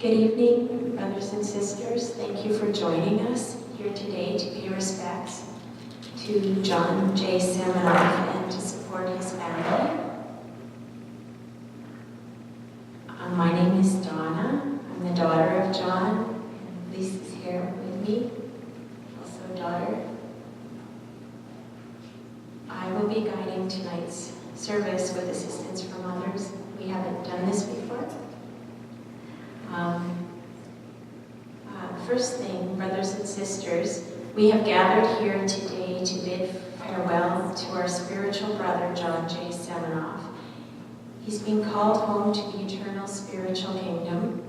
Good evening, brothers and sisters. Thank you for joining us here today to pay respects to John J Semenoff and to support his family. My name is Donna. I'm the daughter of John, and Lisa's here with me, also daughter. I will be guiding tonight's service with assistance from others. We haven't done this before. First thing, brothers and sisters, we have gathered here today to bid farewell to our spiritual brother, John J Semenoff. He's been called home to the eternal spiritual kingdom.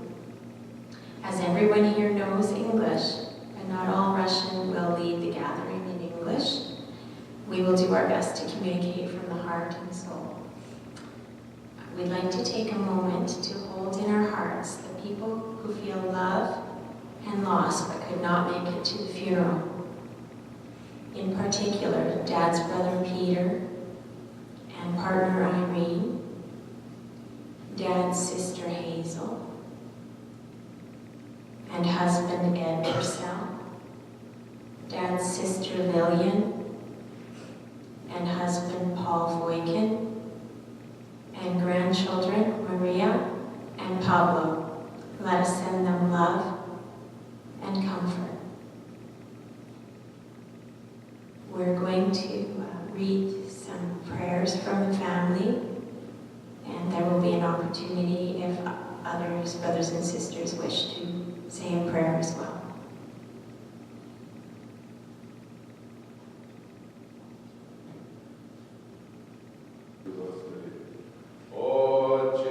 As everyone here knows English, and not all Russian will lead the gathering in English, we will do our best to communicate from the heart and soul. We'd like to take a moment to hold in our hearts the people who feel love and lost but could not make it to the funeral. In particular, Dad's brother Peter and partner Irene, Dad's sister Hazel, and husband Ed Purcell, Dad's sister Lillian, and husband Paul Voykin, and grandchildren Maria and Pablo. Let us send them love and comfort. We're going to read some prayers from the family, and there will be an opportunity if others, brothers and sisters, wish to say a prayer as well. Oh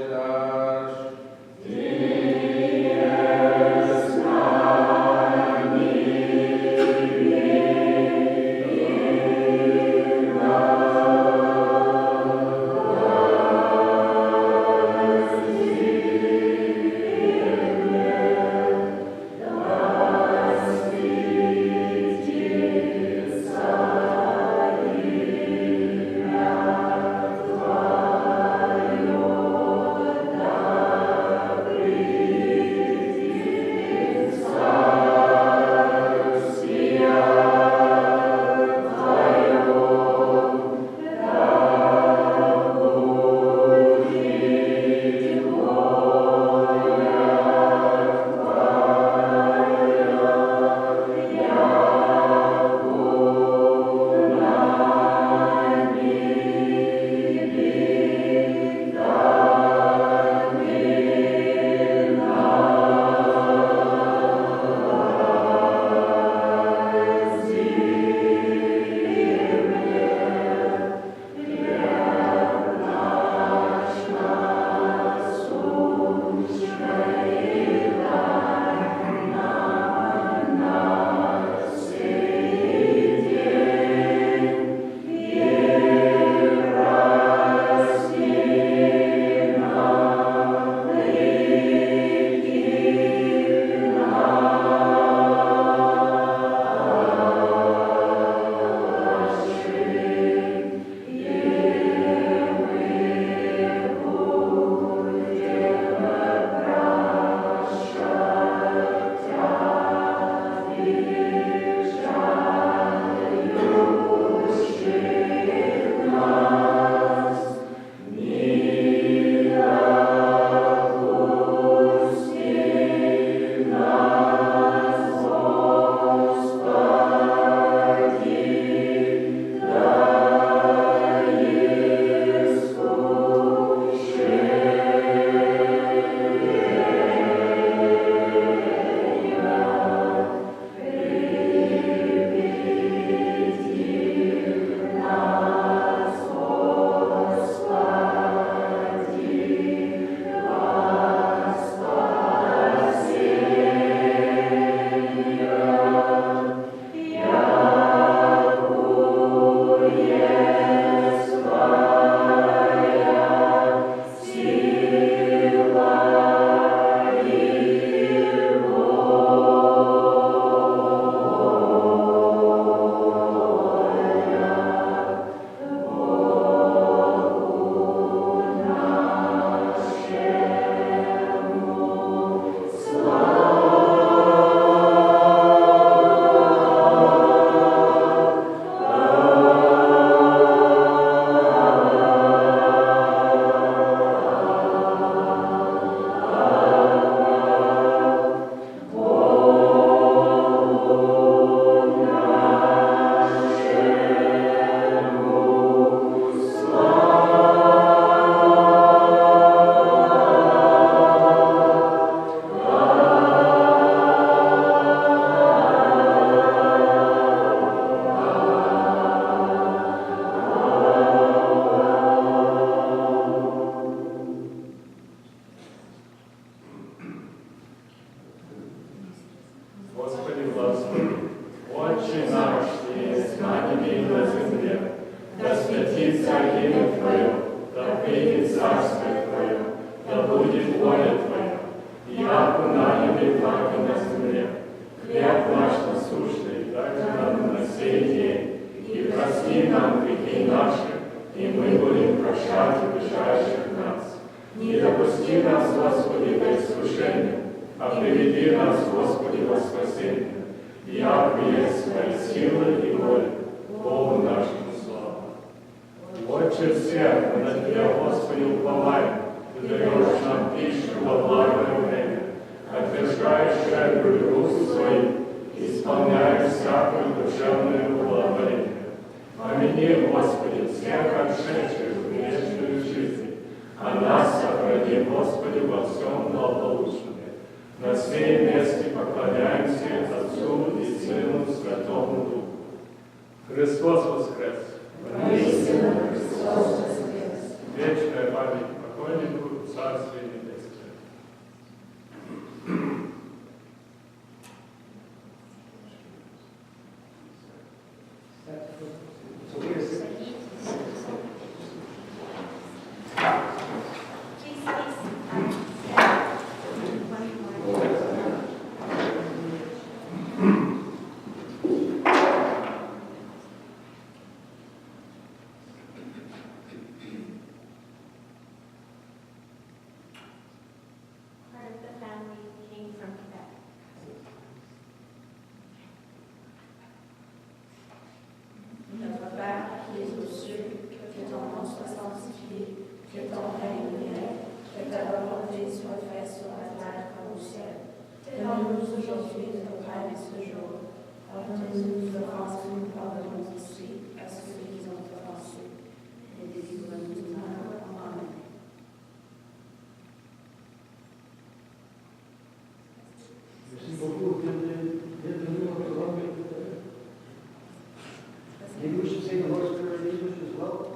царствие Твое, да будет воля Твоя, яко на небе, так и на земле. Хлеб наш насущный дай нам на сей день, и прости нам грехи наши, и мы будем прощать обижающих нас. Не допусти нас, Господи, до искушения, а приведи нас, Господи, во спасение. Яко есть Твоя сила и воля, Богу нашему славу. Отче всех, мы на Тебя, Господи, уповаем, Ты даешь нам пищу во благое время, отвержаешь щедрую руку свою, исполняешь всякую душевную благоволение. Помяни, Господи, всех отшедших в вечную жизнь, а нас сохрани, Господи, во всем благополучном. На сей месте поклоняемся Отцу и Сыну Святому Духу. Христос воскрес! Воистину Христос воскрес! Вечная память покойнику Царствия Небесного. Maybe we should say the Lord's Prayer in English as well?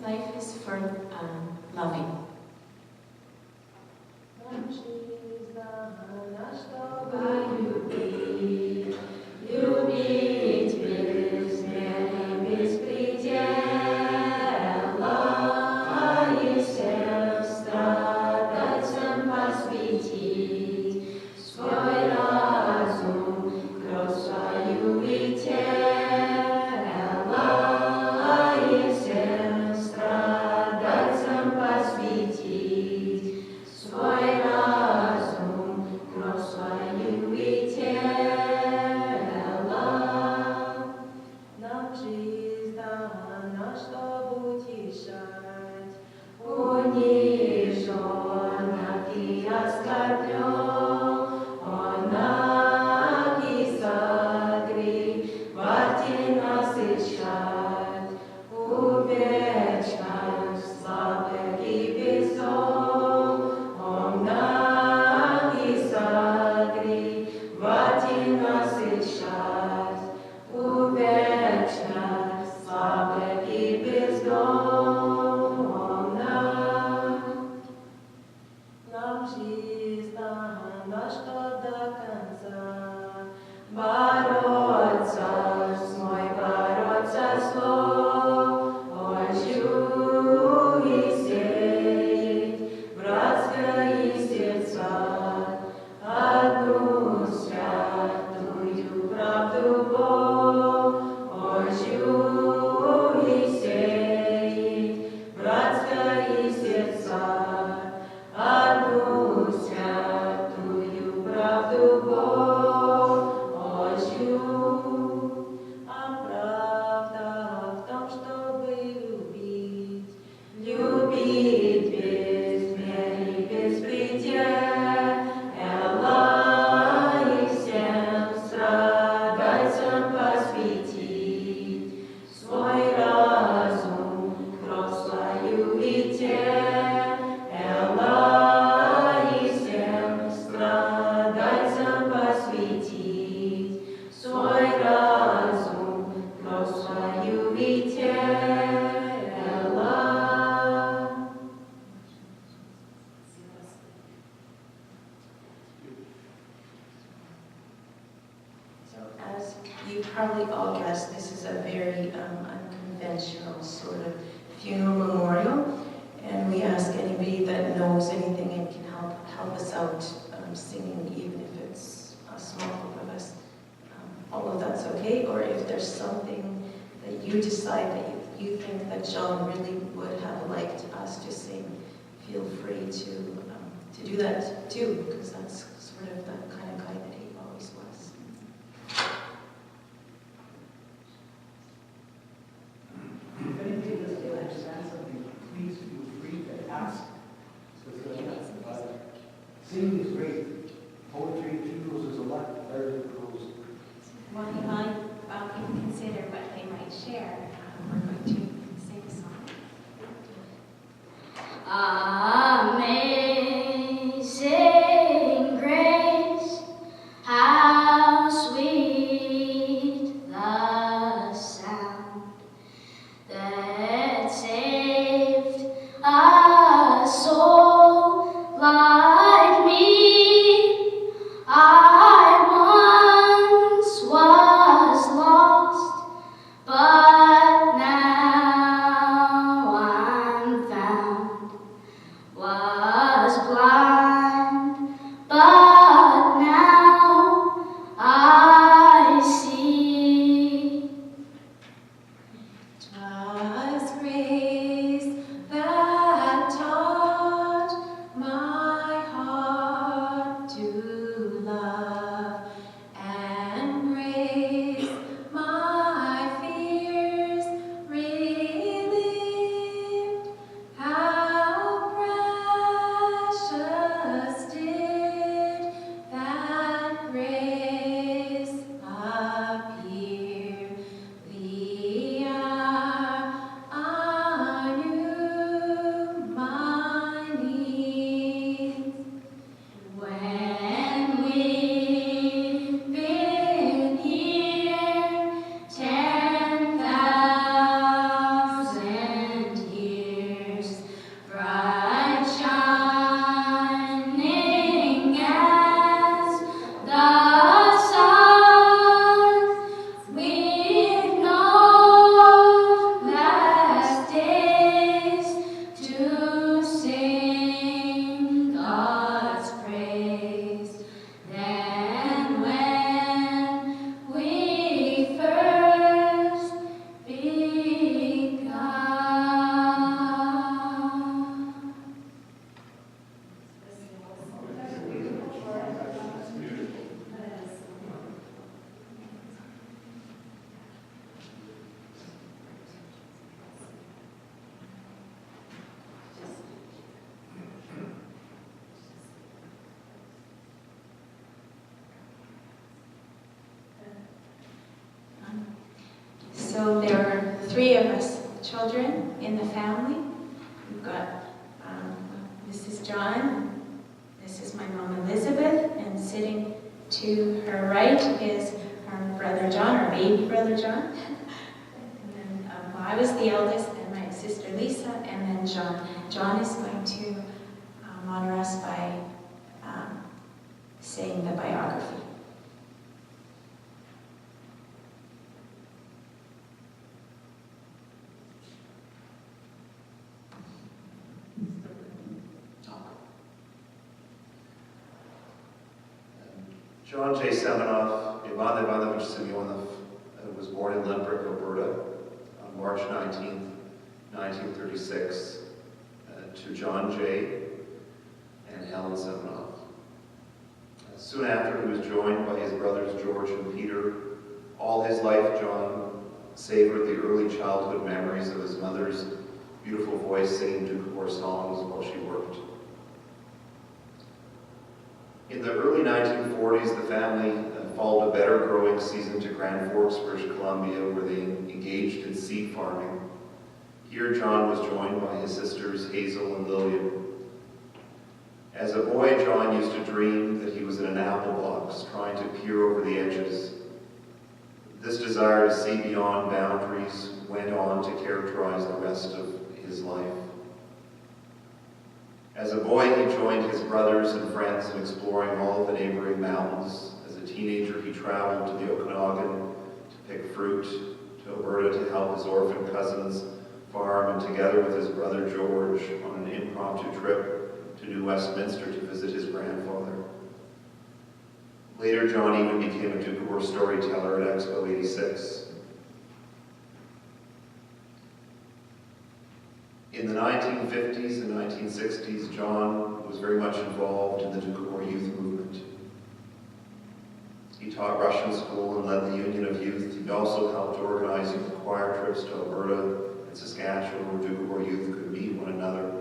Life is for loving. Любить без меры, без предела, и всем страдальцам посвятить свой разум, кровь свою и тело, и всем страдальцам посвятить. любовью, а правда в том, чтобы любить. Любить без меры, без предела, и всем страдальцам посвятить свой разум, кровь свою и и всем страдальцам посвятить свой разум, кровь свою и So as you probably all guessed, this is a very unconventional sort of funeral memorial. And we ask anybody that knows anything and can help us out singing, even if it's a small group of us. All of that's okay. Or if there's something that you decide that you think that John really would have liked us to sing, feel free to do that too, because that's sort of the kind of guy that he always was. If anybody doesn't understand something, please feel free to ask. Singing is great. Poetry, funerals, there's a lot better than prose. While people consider what they might share, we're going to sing a song. Amazing grace, how sweet the sound that saved a soul like me. I once was lost, but now I'm found. Was blind, but now I see. 'Twas grace that taught my heart to love, and grace my fears relieved. How precious did that grace appear the hour I knew my needs. When we've been here 10,000 years, bright shining as the sun, we've no last days to sing God's praise than when we first begun. So there are 3 of us children in the family. We've got, this is John, this is my mom Elizabeth, and sitting to her right is our brother John, our baby brother John. And then I was the eldest, and my sister Lisa, and then John. John is going to honor us by saying the biography. John J Semenoff, Ivan Ivanovich Semenoff, was born in Lemberg, Alberta, on March 19, 1936, to John J. and Helen Semenoff. Soon after, he was joined by his brothers George and Peter All his life, John savored the early childhood memories of his mother's beautiful voice singing Doukhobor songs while she worked. In the early 1940s, the family followed a better growing season to Grand Forks, British Columbia, where they engaged in seed farming. Here, John was joined by his sisters Hazel and Lillian. As a boy, John used to dream that he was in an apple box, trying to peer over the edges. This desire to see beyond boundaries went on to characterize the rest of his life. As a boy, he joined his brothers and friends in exploring all of the neighboring mountains. As a teenager, he traveled to the Okanagan to pick fruit, to Alberta to help his orphan cousins farm, and together with his brother George on an impromptu trip to New Westminster to visit his grandfather. Later, John even became a Doukhobor storyteller at Expo 86. In the 1950s and 1960s, John was very much involved in the Doukhobor youth movement. He taught Russian school and led the Union of Youth. He also helped organize youth choir trips to Alberta and Saskatchewan, where Doukhobor youth could meet one another.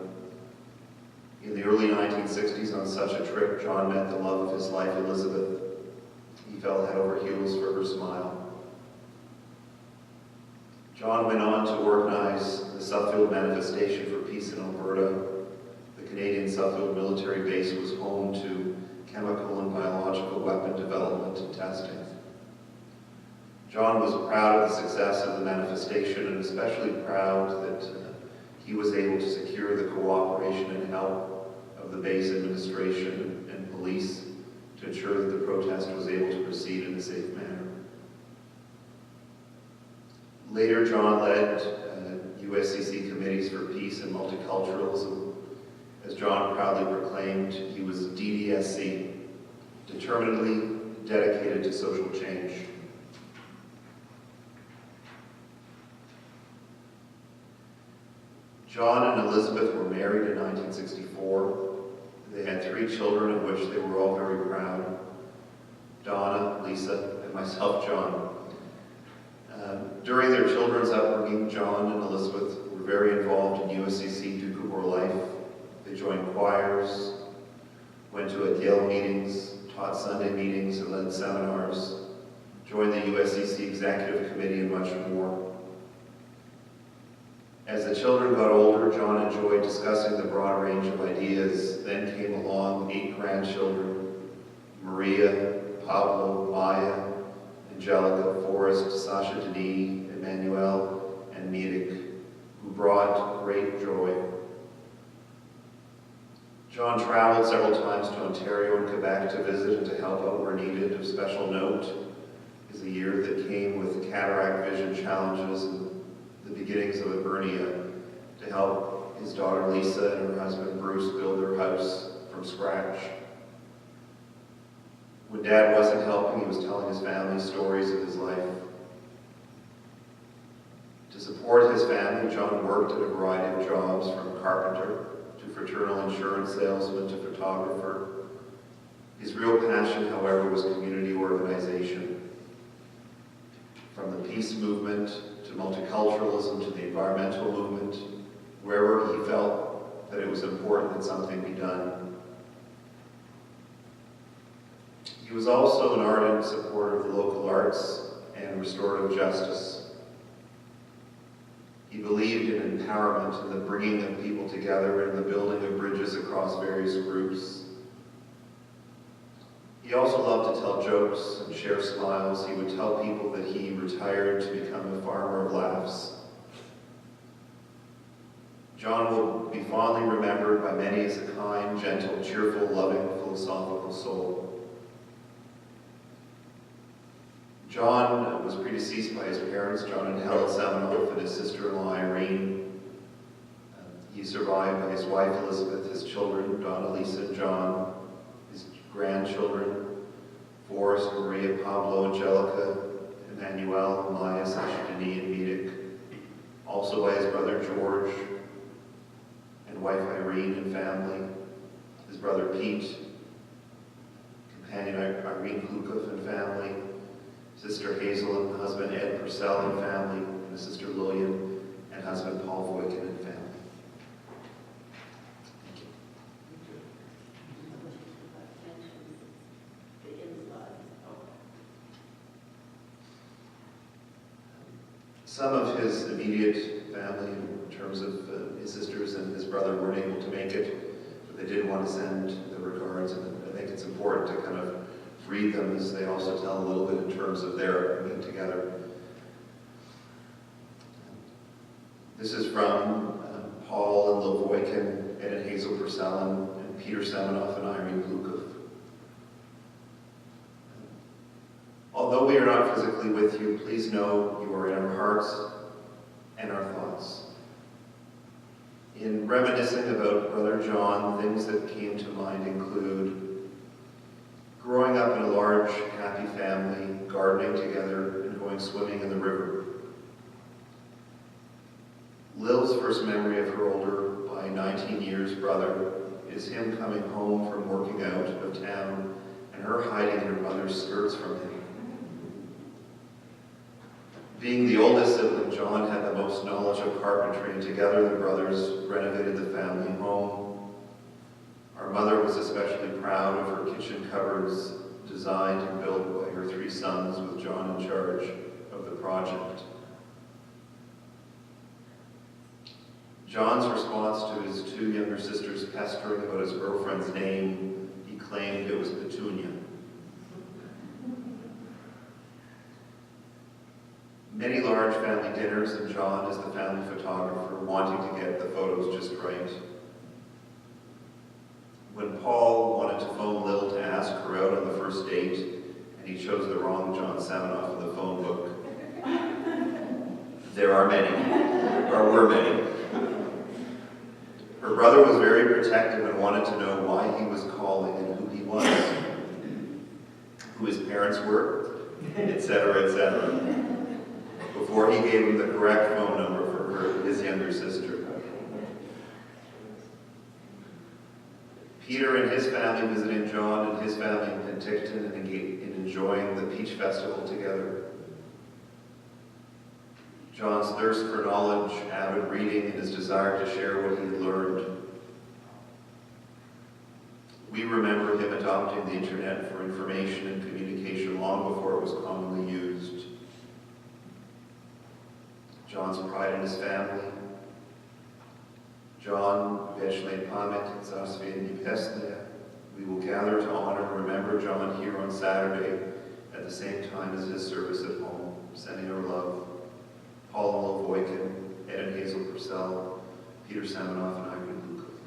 In the early 1960s, on such a trip, John met the love of his life, Elizabeth. He fell head over heels for her smile. John went on to organize the Suffield Manifestation for Peace in Alberta. The Canadian Suffield military base was home to chemical and biological weapon development and testing. John was proud of the success of the manifestation, and especially proud that he was able to secure the cooperation and help of the base administration and police to ensure that the protest was able to proceed in a safe manner. Later, John led USCC committees for peace and multiculturalism. As John proudly proclaimed, he was DDSC, determinedly dedicated to social change. John and Elizabeth were married in 1964. They had 3 children, of which they were all very proud: Donna, Lisa, and myself, John. During their children's upbringing, John and Elizabeth were very involved in USCC Doukhobor life. They joined choirs, went to Yale meetings, taught Sunday meetings, and led seminars, joined the USCC Executive Committee, and much more. As the children got older, John enjoyed discussing the broad range of ideas. Then came along 8 grandchildren: Maria, Pablo, Maya, Angelica, Forrest, Sasha Denis, Emmanuel, and Mirik, who brought great joy. John traveled several times to Ontario and Quebec to visit and to help out where needed. Of special note is a year that came with cataract vision challenges and the beginnings of a hernia, to help his daughter Lisa and her husband Bruce build their house from scratch. When Dad wasn't helping, he was telling his family stories of his life. To support his family, John worked at a variety of jobs, from carpenter to fraternal insurance salesman to photographer. His real passion, however, was community organization. From the peace movement to multiculturalism to the environmental movement, wherever he felt that it was important that something be done. He was also an ardent supporter of the local arts and restorative justice. He believed in empowerment and the bringing of people together and the building of bridges across various groups. He also loved to tell jokes and share smiles. He would tell people that he retired to become a farmer of laughs. John will be fondly remembered by many as a kind, gentle, cheerful, loving, philosophical soul. John was predeceased by his parents, John and Helen Semenoff, and his sister-in-law Irene. He's survived by his wife Elizabeth, his children, Donna, Lisa, and John, his grandchildren, Forrest, Maria, Pablo, Angelica, Emmanuel, Maya, Sasha Denis, and Mirik. Also by his brother George and wife Irene and family, his brother Pete, companion Irene Klukov and family, Sister Hazel and husband Ed Purcell and family, and the Sister Lillian and husband Paul Voikin and family. Thank you. Some of his immediate family, in terms of his sisters and his brother, weren't able to make it, but they did want to send the regards, and I think it's important to kind of read them as they also tell a little bit in terms of their being together. This is from Paul and Lil Voikin, Ed and Hazel Purcell, and Peter Semenoff and Irene Blukov. Although we are not physically with you, please know you are in our hearts and our thoughts. In reminiscing about Brother John, things that came to mind include growing up in a large, happy family, gardening together, and going swimming in the river. Lil's first memory of her older, by 19 years, brother is him coming home from working out of town and her hiding her mother's skirts from him. Being the oldest sibling, John had the most knowledge of carpentry, and together the brothers renovated the family home. Our mother was especially proud of her kitchen cupboards, designed and built by her 3 sons, with John in charge of the project. John's response to his 2 younger sisters pestering about his girlfriend's name, he claimed it was Petunia. Many large family dinners, and John, as the family photographer, wanting to get the photos just right. When Paul wanted to phone Lil to ask her out on the first date, and he chose the wrong John Semenoff in the phone book. There are many, or were many. Her brother was very protective and wanted to know why he was calling and who he was, who his parents were, etc., before he gave him the correct phone number for his younger sister. Peter and his family visiting John and his family in Penticton and enjoying the Peach Festival together. John's thirst for knowledge, avid reading, and his desire to share what he had learned. We remember him adopting the internet for information and communication long before it was commonly used. John's pride in his family. John, вечной память, Царствие Небесное. We will gather to honor and remember John here on Saturday at the same time as his service at home, sending our love. Paul and Lil Voikin, Ed and Hazel Purcell, Peter Semenoff, and Irene Blukov.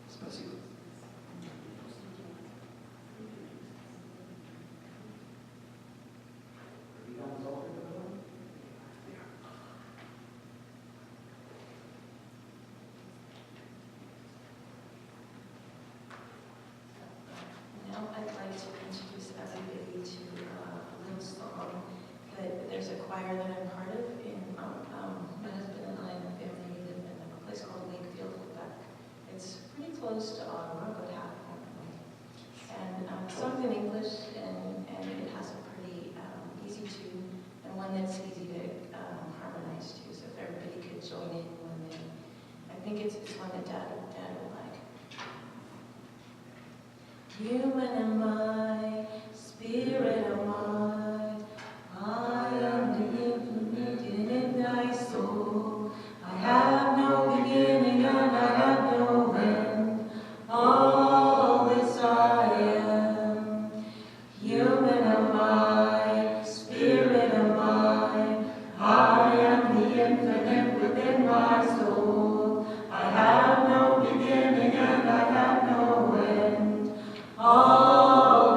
Spasibo. Now I'd like to introduce everybody to a little song that there's a choir that I'm part of. My husband and I and the family live in a place called Wakefield, Quebec. It's pretty close to Ottawa, about half an hour away. And the song's in English, and it has a pretty easy tune, and one that's easy to harmonize to. So if everybody could join in when they, I think it's one that Dad will like. Human am I, spirit am I am the infinite in thy soul. I have no beginning and I have no end. All this I am. Human am I, spirit am I am the infinite within my soul. I have no beginning and I have no end. All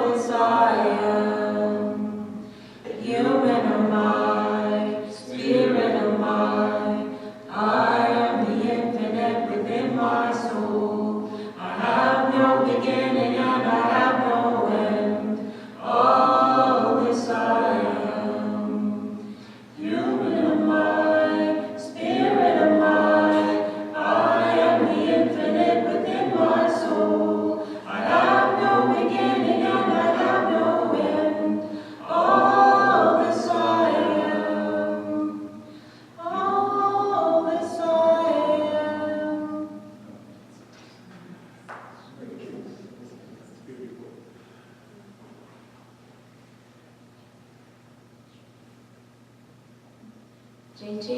JJ,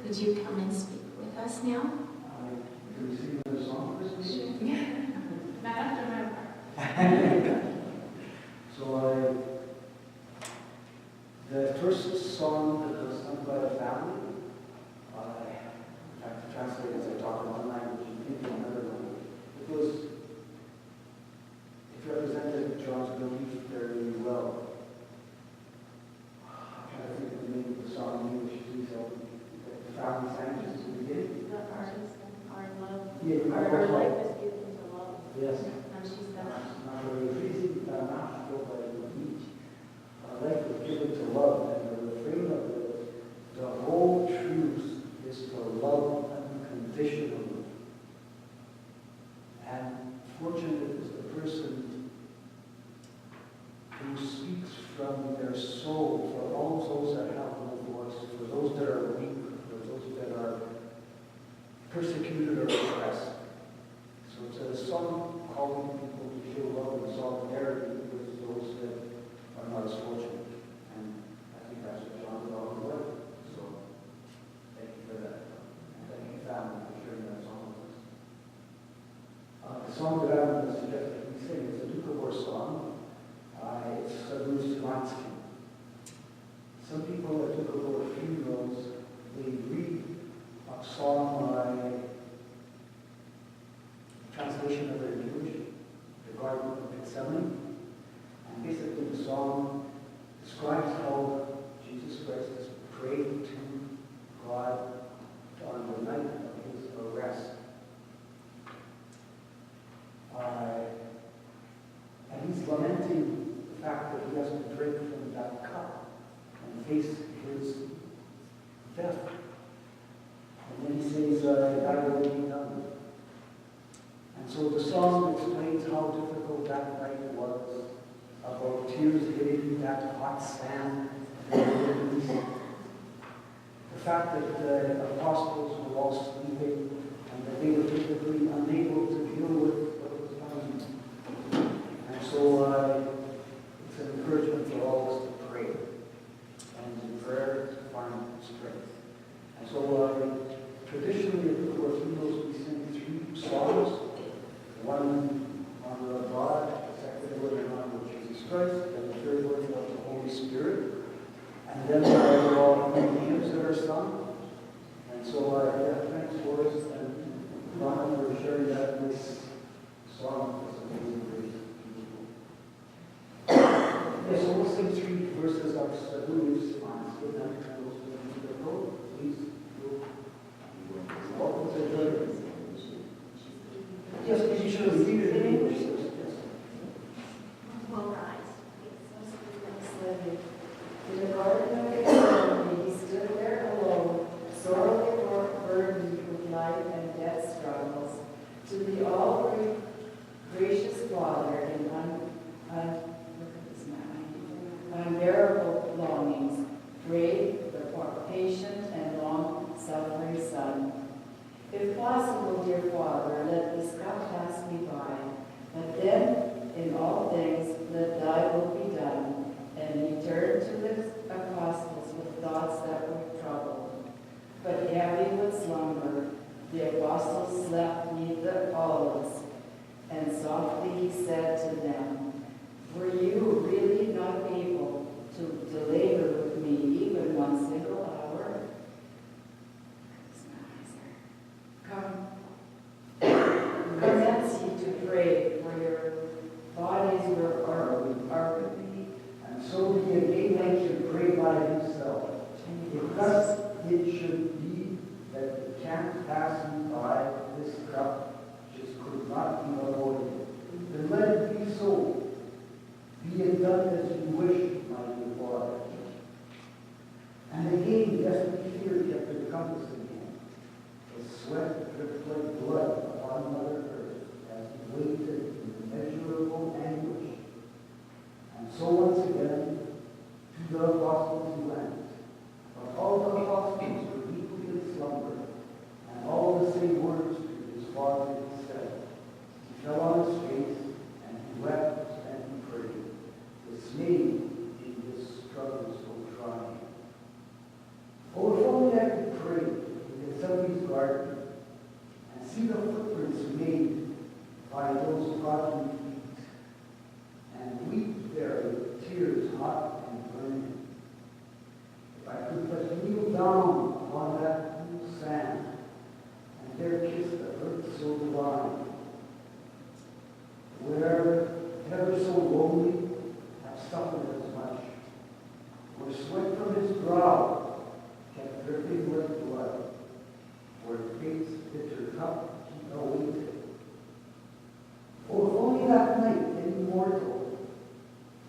could you come and speak with us now? Can we sing another song, Chris? Not after my part. So the first song that was sung by the family, I have to translate as I talk in one language and think in another language. It represented John's belief very well. I'm trying to think of the name of the song in English. Please help me. The family sang just at the beginning. Our love. Yeah, Our life is given to love. Yes. And she's done. Life was given to love, and the refrain of the whole truth is to love unconditionally. And fortunate is the person who speaks from their soul, for all those that have no voice, for those that are weak, for those that are persecuted or oppressed. So it's a song calling people to show love and solidarity with those that are not as fortunate. And I think that's what John is all about. So thank you for that. And thank you, family, for sharing that song with us. The song that I'm going to suggest that we sing is a Dukovor song. It's Bruce Szymanski. Some people at Dukovor funerals, they read a song by translation of it in English, the Garden of Gethsemane. And basically the song describes how Jesus Christ has prayed to God on the night of his arrest. And he's lamenting the fact that he has to drink from that cup and face his death. And then he says, thy will be done. And so the song explains how difficult that night was, about tears hitting that hot sand. The fact that the apostles were all sleeping and that they were typically unable to deal with what was coming. And so it's an encouragement for all of us to pray and in prayer to find strength. And so traditionally at the funerals we sing 3 songs. One on the God, the second one in honor of Jesus Christ, and the third one of the Holy Spirit. And then there are all the hymns that are sung. And so thanks for us and Ron for sharing that nice song with us. Amazing grace. So we'll sing 3 verses of Sadu's Szymanski, and then we'll sing the road. Please, welcome to the yes, you should read it in English. Yes. We'll rise. In the Garden of Gethsemane, he stood there alone, sorely burdened with life and death struggles. To the all-gracious Father in unbearable longings, prayed the patient and long-suffering Son. If possible, dear Father, let this cup pass me by, but then, in all things, let thy will be done. And he turned to the apostles with thoughts that were troubled. But heavy with slumber, the apostles slept neath the olives, and softly he said to them, were you really not able to labor with me even one single hour? Commence ye to pray, for your bodies are and so he again should pray by himself. If thus it should be that it can't pass me by this cup, just could not be avoided, then let it be so. Be it done as you wish, my dear Father. And again, desperate fear kept encompassing him. His sweat dripped like blood upon Mother Earth as he waited in immeasurable anguish. And so once again, to the apostles he went. But all the apostles were deeply in slumber, and all the same words to his Father he said. He fell on his face, and he wept and he prayed, dismayed in this struggle so trying. Oh, if only I garden and see the footprints made by those godly feet, and weep there with tears hot and burning. If I could but kneel down upon that cool sand and there kiss the earth so divine, where ever so lonely have suffered as much, where sweat from his brow kept dripping with blood, where fate's bitter cup he awaited. Oh, if only that night, immortal,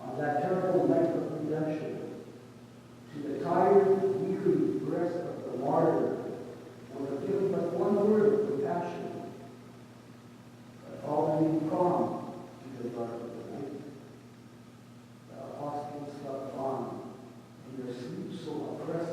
on that terrible night of redemption, to the tired, weary breast of the martyr, would have given but one word of compassion, but all remained calm to the dark of the night. The apostles slept on in their sleep so oppressive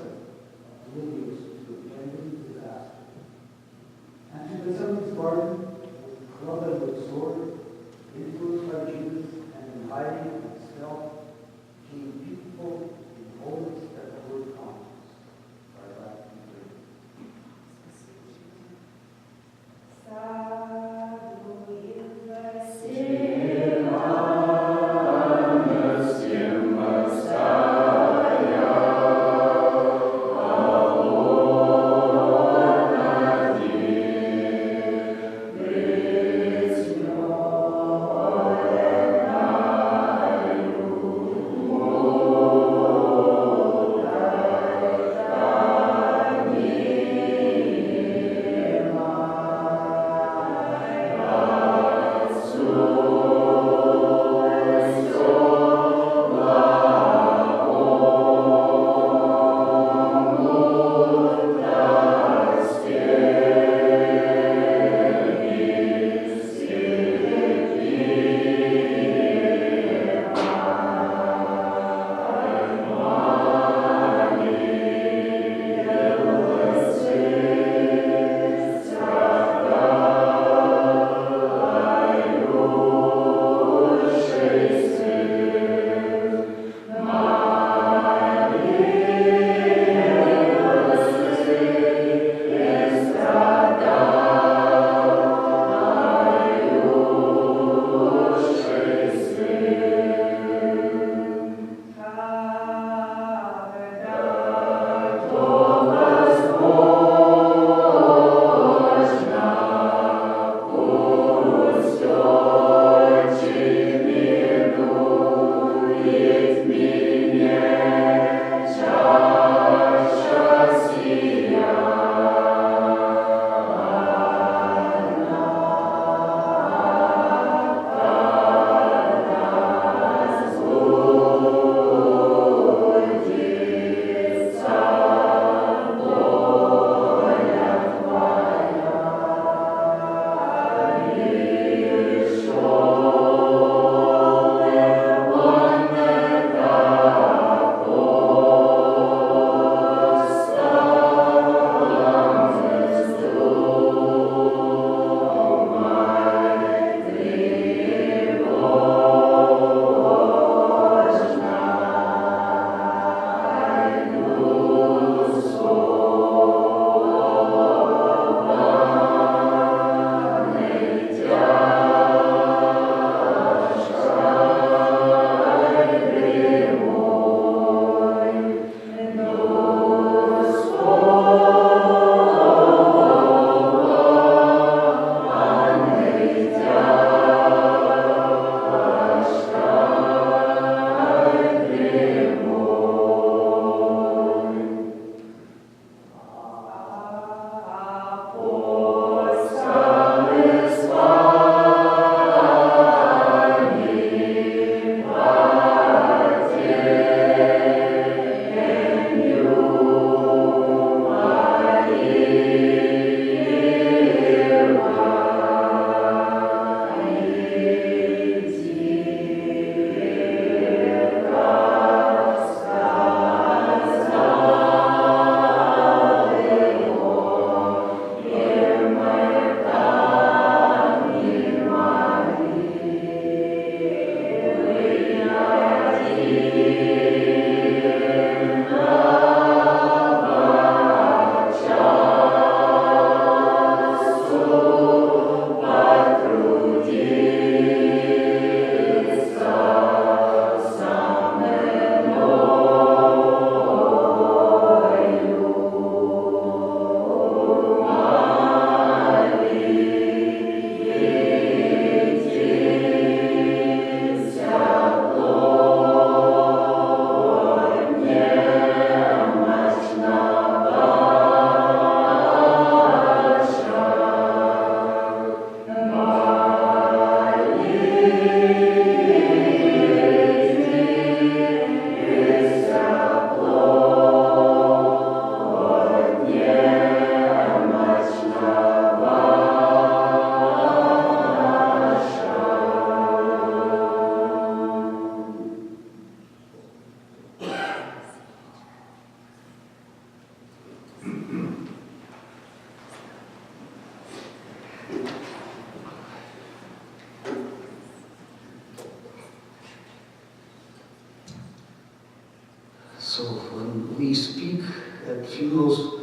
we speak at funerals,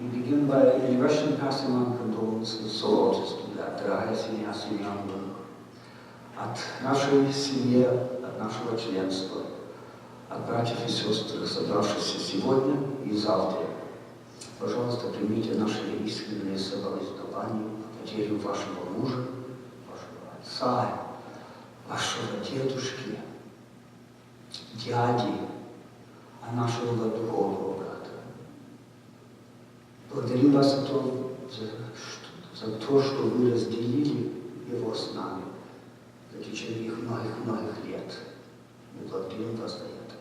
we begin by, in Russian, passing on condolences, so I'll just do that. Дорогая семья, семья мира. От нашей семьи, от нашего членства, от братьев и сестр, собравшихся сегодня и завтра, пожалуйста, примите наши искренние соболезнования по потере вашего мужа, вашего отца, вашего дедушки, дяди, а нашего духовного брата. Благодарю вас за то, что вы разделили его с нами в течение многих лет. Мы благодарим вас за это.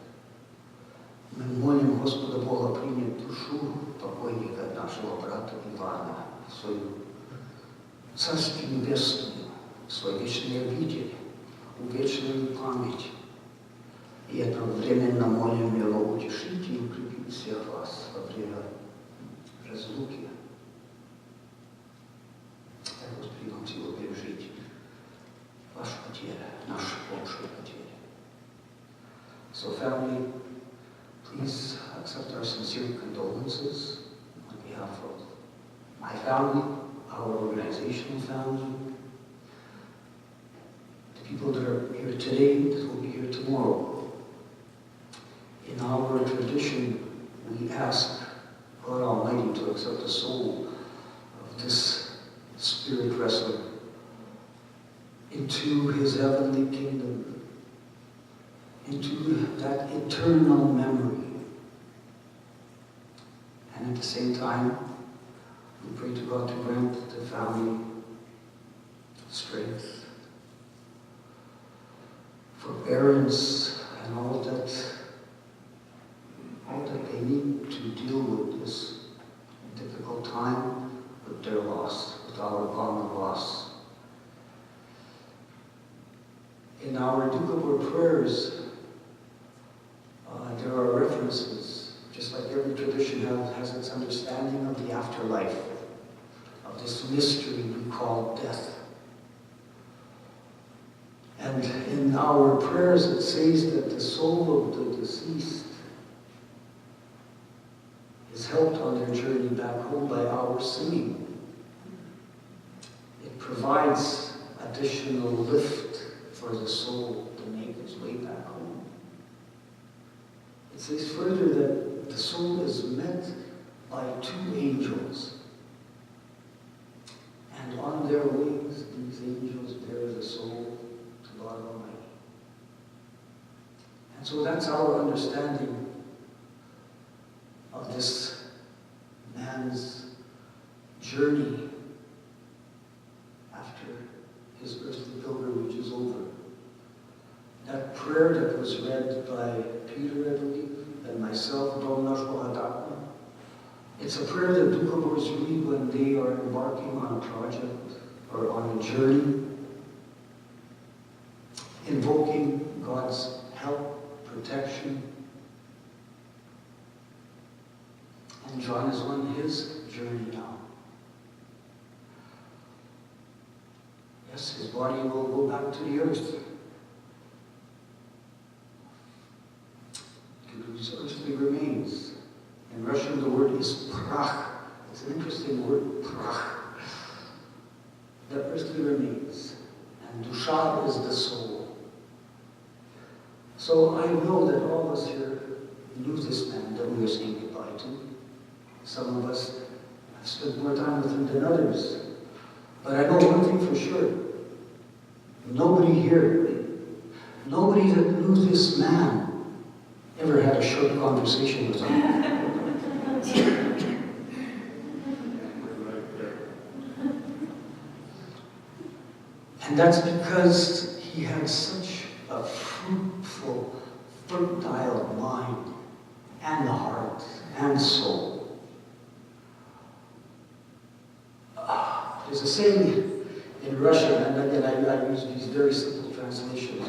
Мы молим Господа Бога принять душу покойника нашего брата Ивана в свою Царствие Небесную, в свое вечное видение, в вечную память. И одновременно молим Его утешить и укрепить всех вас во время разлуки. Дай Господи вам силу пережить вашу потерю, нашу общую потерю. So family, please accept our sincere condolences on behalf of my family, our organizational family, the people that are here today, that will be here tomorrow. In our tradition, we ask God Almighty to accept the soul of this spirit wrestler into His heavenly kingdom, into that eternal memory. And at the same time, we pray to God to grant the family strength, forbearance, and all that they need to deal with this difficult time with their loss, with our common loss. In our Dukkha prayers, there are references, just like every tradition has its understanding of the afterlife, of this mystery we call death. And in our prayers it says that the soul of the deceased is helped on their journey back home by our singing. It provides additional lift for the soul to make its way back home. It says further that the soul is met by two angels. And on their wings, these angels bear the soul to God Almighty. And so that's our understanding of this man's journey after his earthly pilgrimage is over. That prayer that was read by Peter, I believe, and myself, it's a prayer that Dukkhavers read when they are embarking on a project or on a journey, invoking God's help, protection. And John is on his journey now. Yes, his body will go back to the earth. To lose earthly remains. In Russian, the word is prach. It's an interesting word, prach. The earthly remains. And dusha is the soul. So I know that all of us here knew this man that we are saying goodbye to. Some of us have spent more time with him than others. But I know one thing for sure. Nobody here, nobody that knew this man ever had a short conversation with him. And that's because he had such a fruitful, fertile mind and heart and soul. There's a saying in Russian, and again I use these very simple translations.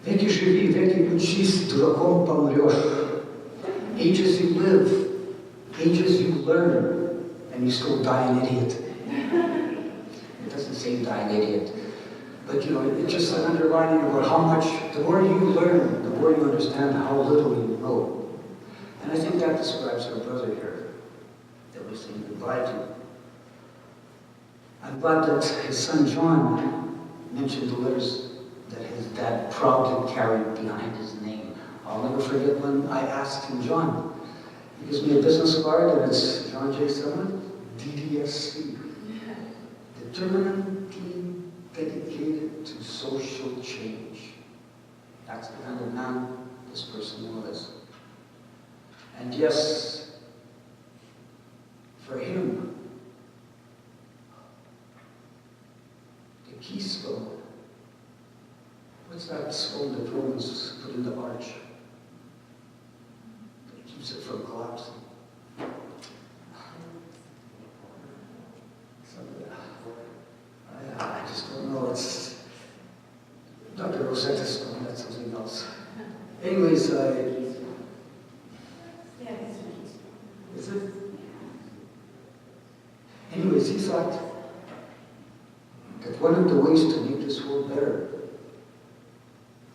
Веки живи, веки учись, дураком помрешь. Ages you live, ages you learn, and you still die an idiot. It doesn't say die an idiot, but it's just an underlining about how much, the more you learn, the more you understand how little you know. And I think that describes our brother here that we're saying goodbye to. I'm glad that his son John mentioned the letters that his dad proudly carried behind his name. I'll never forget when I asked him, John, he gives me a business card and it's John J Semenoff, DDSC. Determinedly dedicated to social change. That's the kind of man this person was. And yes, for him, the keystone, what's that stone that Romans put in the arch? That keeps it from collapsing. I just don't know. It's Dr. Rosetta Stone, that's something else. Anyways, is it? Anyways, he thought that one of the ways to make this world better,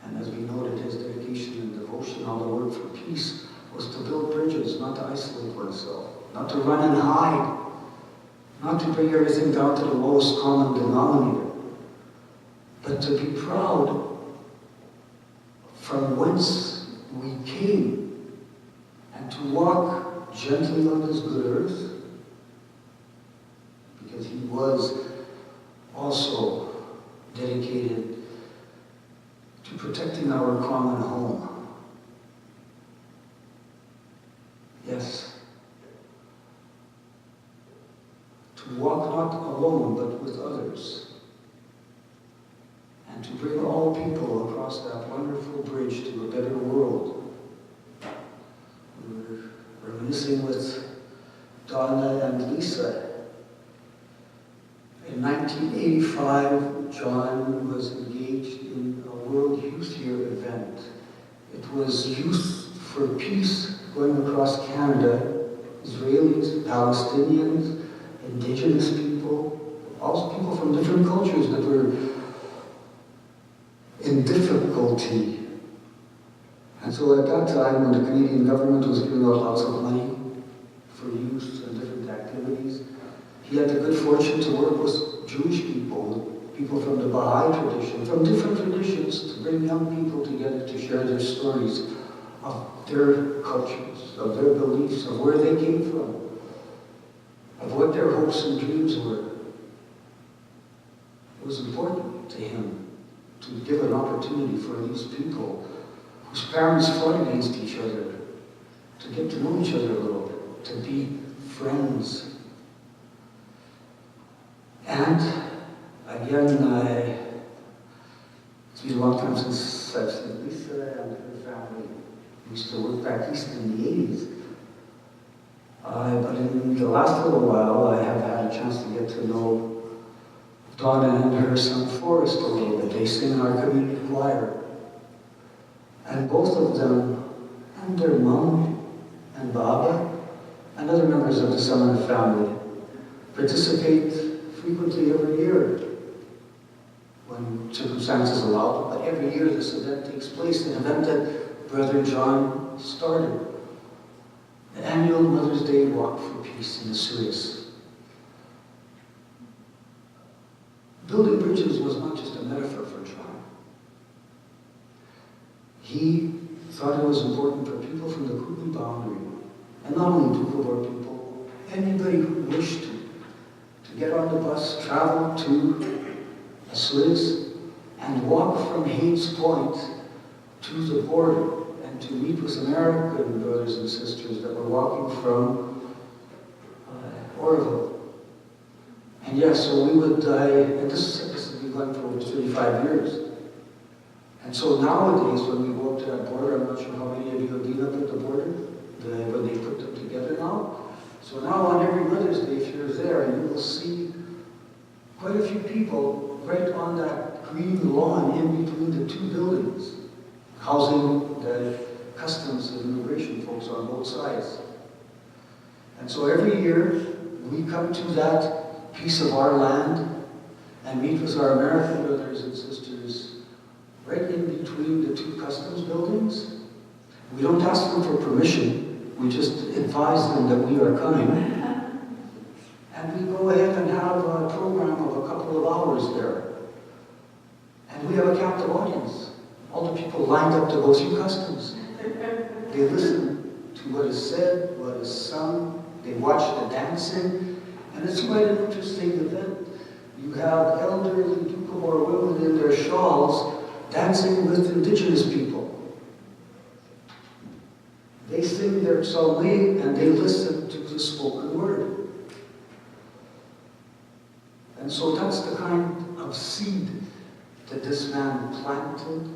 and as we noted, his dedication and devotion, all the work for peace, was to build bridges, not to isolate oneself, not to run and hide, not to bring everything down to the lowest common denominator, but to be proud from whence we came and to walk gently on this good earth, because he was also dedicated to protecting our common home. Yes. To walk not alone, but with others. And to bring all people across that wonderful bridge to a better world. We were reminiscing with Donna and Lisa. In 1985, John was engaged in a World Youth Year event. It was Youth for Peace going across Canada, Israelis, Palestinians, Indigenous people, also people from different cultures that were in difficulty. And so at that time, when the Canadian government was giving out lots of money for youth and different activities, he had the good fortune to work with Jewish people, people from the Baha'i tradition, from different traditions, to bring young people together to share their stories of their cultures, of their beliefs, of where they came from, of what their hopes and dreams were. It was important to him to give an opportunity for these people whose parents fought against each other to get to know each other a little bit, to be friends. And again, it's been a long time since I've seen Lisa and her family. We used to work back east in the 80s. But in the last little while, I have had a chance to get to know Donna and her son Forrest a little bit. They sing in our community choir. And both of them, and their mom and Baba, and other members of the Semenoff family, participate frequently every year when circumstances allow. But every year this event takes place, an event that Brother John started. The annual Mother's Day Walk for Peace in the Suez. Building bridges was not just a metaphor for John. He thought it was important for people from the Kootenai boundary, and not only Doukhobor people, anybody who wished to get on the bus, travel to the Suez, and walk from Hayes Point to the border, and to meet with American brothers and sisters that were walking from Oroville. And yes, so we would, and this has been going for over 35 years. And so nowadays, when we go up to that border, I'm not sure how many of you have been up at the border, when they put them together now. So now on every Mother's Day, if you're there, you will see quite a few people right on that green lawn in between the two buildings, housing the customs and immigration folks on both sides. And so every year, we come to that piece of our land and meet with our American brothers and sisters right in between the two customs buildings. We don't ask them for permission, we just advise them that we are coming. And we go ahead and have a program of a couple of hours there. And we have a captive audience. All the people lined up to go through customs. They listen to what is said, what is sung, they watch the dancing, and it's quite an interesting event. You have elderly Dukamore women in their shawls dancing with indigenous people. They sing their psalmi and they listen to the spoken word. And so that's the kind of seed that this man planted,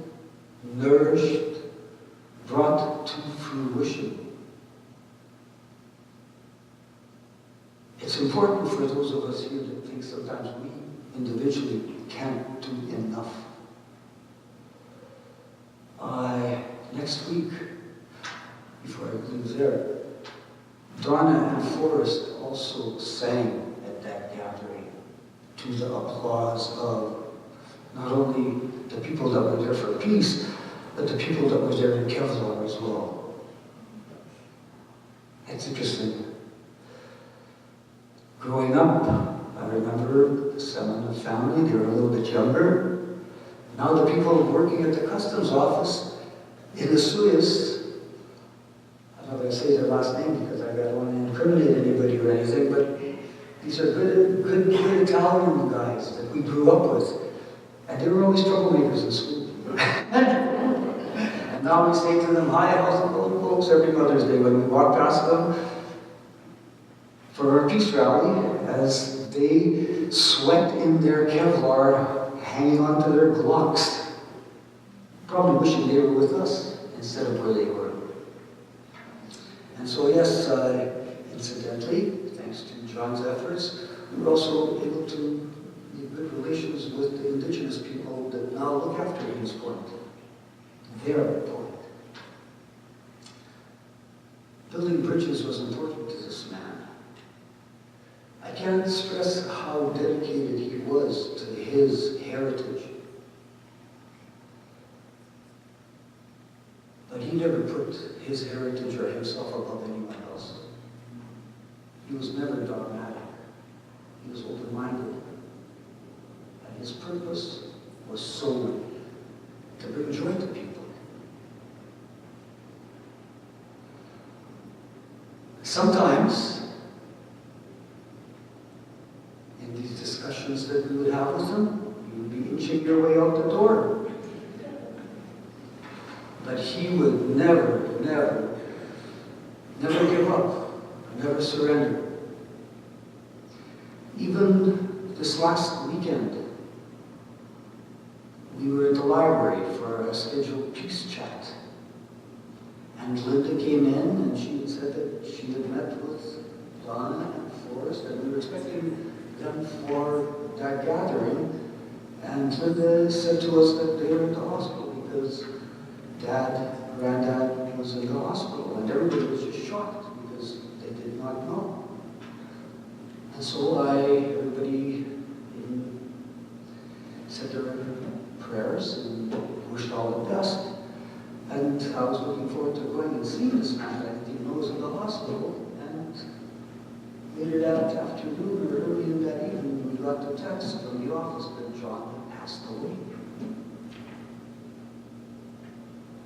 nourished, brought to fruition. It's important for those of us here that think sometimes we individually can't do enough. Next week, before I leave there, Donna and Forrest also sang at that gathering to the applause of not only the people that were there for peace, but the people that were there in Kevlar as well. It's interesting. Growing up, I remember the Semenoff family, they were a little bit younger. Now the people working at the customs office in Asuyas, I'm not going to say their last name because I don't want to incriminate anybody or anything, but these are good Italian guys that we grew up with. And they were always troublemakers in school. And now we say to them, hi, how's it going, folks, every Mother's Day when we walk past them for our peace rally as they sweat in their Kevlar hanging onto their Glocks. Probably wishing they were with us instead of where they were. And so yes, incidentally, thanks to John's efforts, we were also able to make good relations with the indigenous people that now look after his point, their point. Building bridges was important to this man. I can't stress how dedicated he was to his heritage. But he never put his heritage or himself above anyone else. He was never dogmatic. He was open-minded. And his purpose was solely to bring joy to people. Sometimes, in these discussions that we would have with him, you would be inching your way out the door. But he would never give up, never surrender. Even this last weekend, we were at the library for a scheduled peace chat. And Linda came in and she had said that she had met with Donna and Forrest, and we were expecting them for that gathering. And Linda said to us that they were at the hospital because Granddad was in the hospital, and everybody was just shocked because they did not know. And so everybody said their prayers and wished all the best. And I was looking forward to going and seeing this man that I didn't know was in the hospital. And later that afternoon, or early in that evening, we got the text from the office that John had passed away.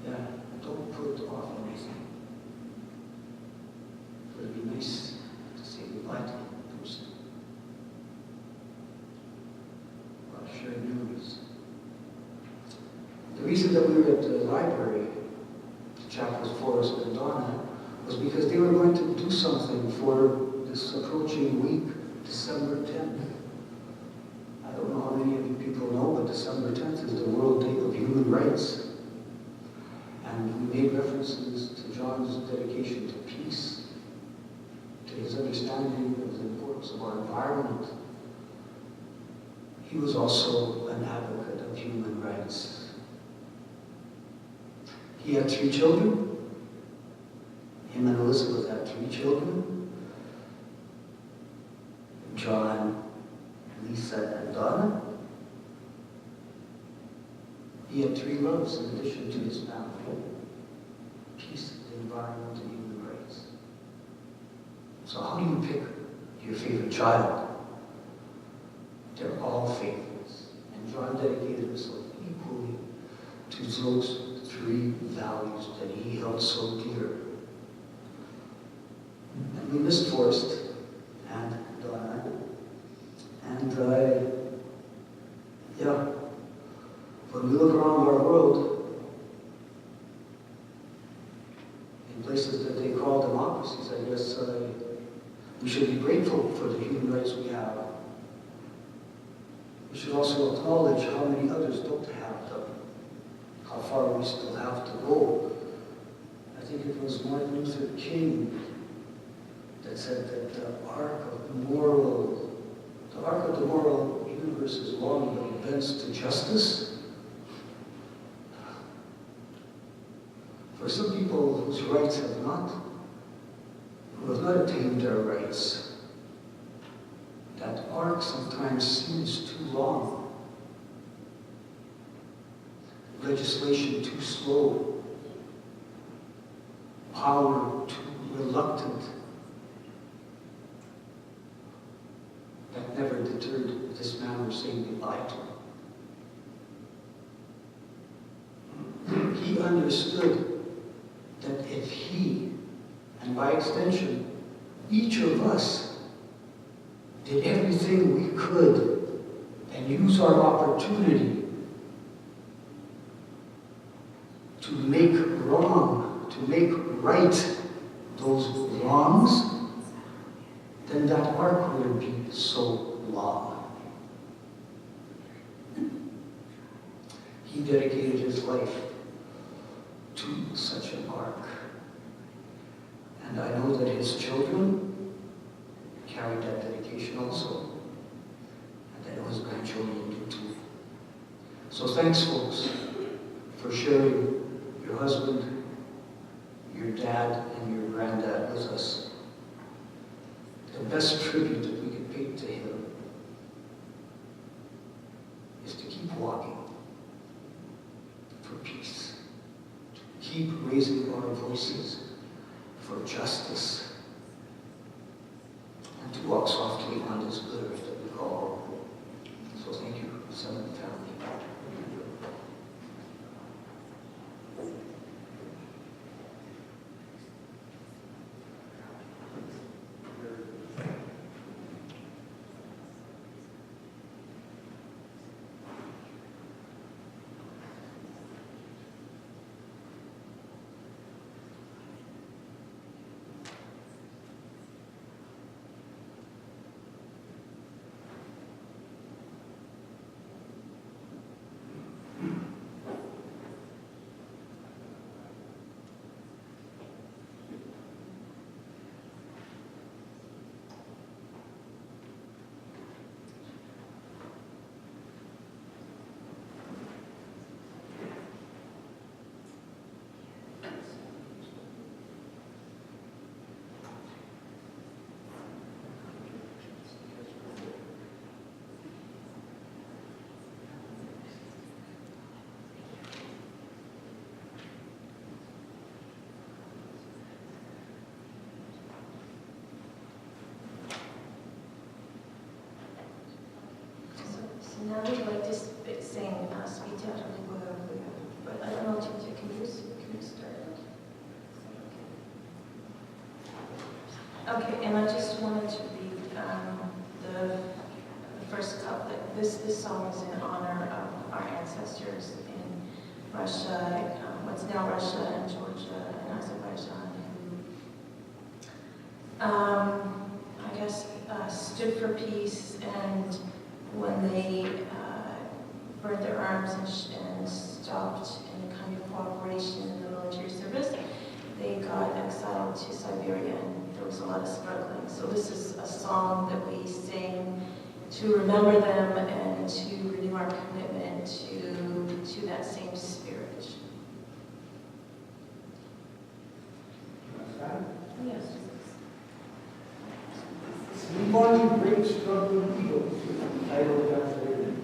Yeah, don't put off anything. It would be nice to say goodbye to him in person. I'll share news. The reason that we were at the library to chat with Forrest and Donna was because they were going to do something for this approaching week, December 10th. I don't know how many of you people know, but December 10th is the World Day of Human Rights. And we made references to John's dedication to peace, to his understanding of the importance of our environment. He was also an advocate of human rights. He had 3 children. Him and Elizabeth had 3 children. John, Lisa, and Donna. He had three loves in addition to his family: peace, the environment, and human rights. So how do you pick your favorite child? They're all favorites. And John dedicated himself equally to those three values that he held so dear. And we missed Forrest and Donna. And when we look around our world, in places that they call democracies, I guess we should be grateful for the human rights we have. We should also acknowledge how many others don't have them, how far we still have to go. I think it was Martin Luther King that said that the arc of the moral universe is long but bends to justice. For some people whose rights who have not attained their rights, that arc sometimes seems too long. Legislation too slow. Power too reluctant. That never deterred this man from saying goodbye to him. He understood that if he, and by extension, each of us, did everything we could and use our opportunity to make right those wrongs, then that arc wouldn't be so long. He dedicated his life to such an arc. And I know that his children carried that dedication also. And I know his grandchildren do too. So thanks, folks, for sharing your husband, your dad, and your granddad with us. The best tribute that we can pay to him is to keep walking for peace. Keep raising our voices for justice, and to walk softly on this good earth that we call home. So thank you, son and family. So now we'd like to sing Speak Out of the World, but I don't know, Ginger, can you start it? Okay, and I just wanted to read the first couplet. This song is in honor of our ancestors in Russia, what's now Russia and Georgia and Azerbaijan, who I guess stood for peace, and when they burned their arms and stopped any kind of cooperation in the military service, they got exiled to Siberia, and there was a lot of struggling. So this is a song that we sing to remember them and to renew our commitment to that same spirit. Yes. One great struggling eagles, titled Translated.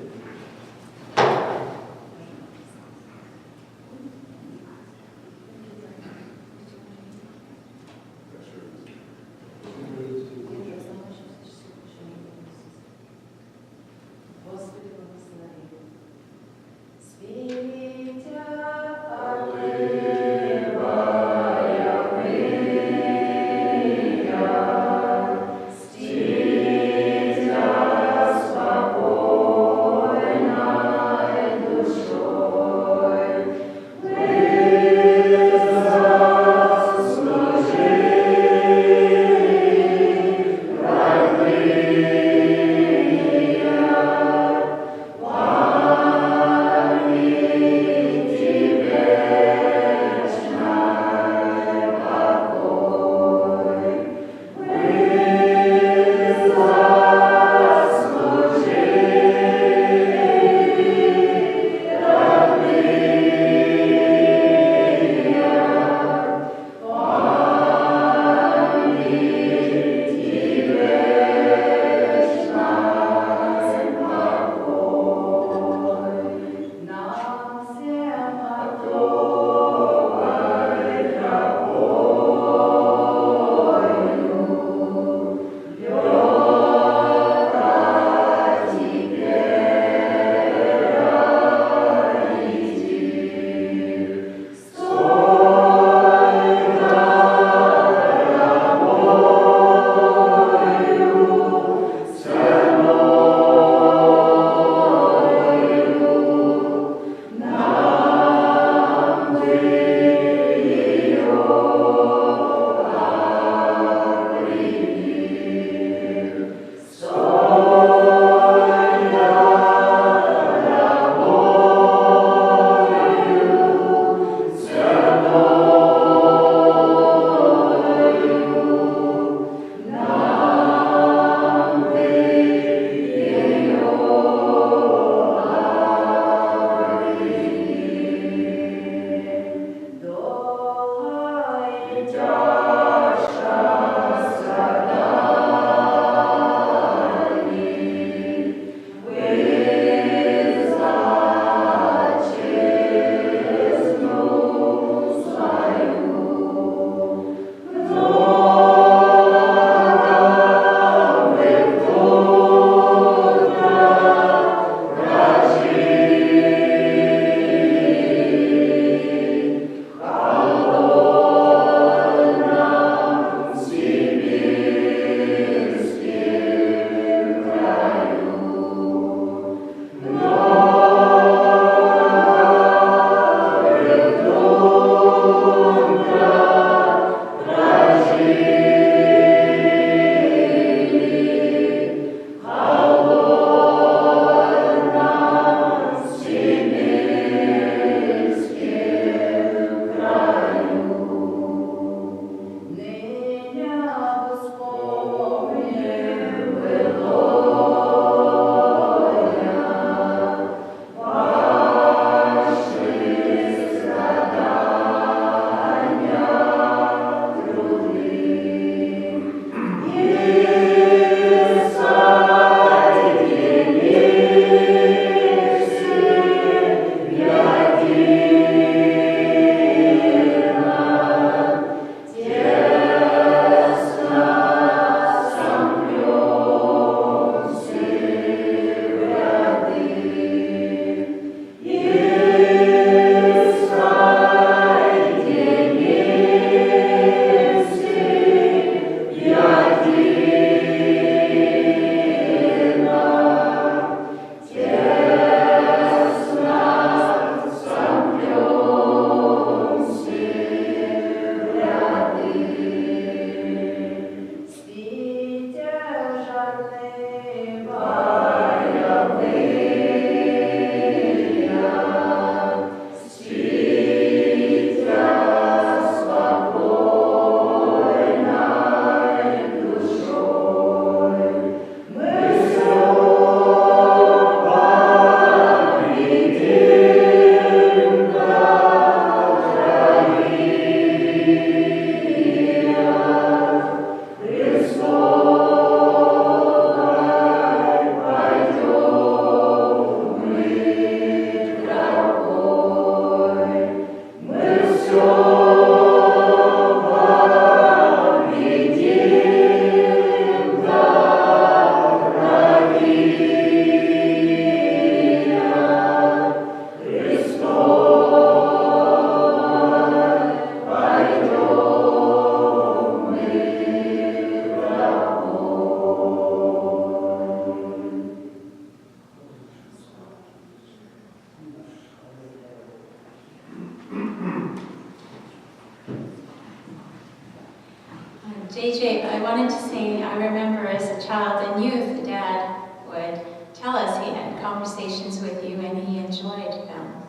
JJ, I wanted to say, I remember as a child and youth, Dad would tell us he had conversations with you and he enjoyed them.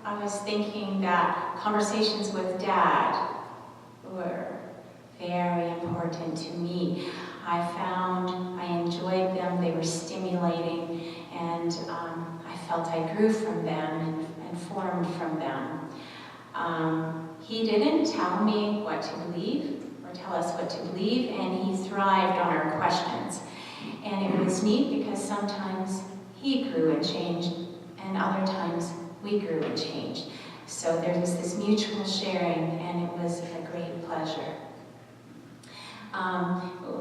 I was thinking that conversations with Dad were very important to me. I found I enjoyed them, they were stimulating, and I felt I grew from them and formed from them. He didn't tell me what to believe or tell us what to believe, and he thrived on our questions. And it was neat because sometimes he grew and changed, and other times we grew and changed. So there was this mutual sharing, and it was a great pleasure.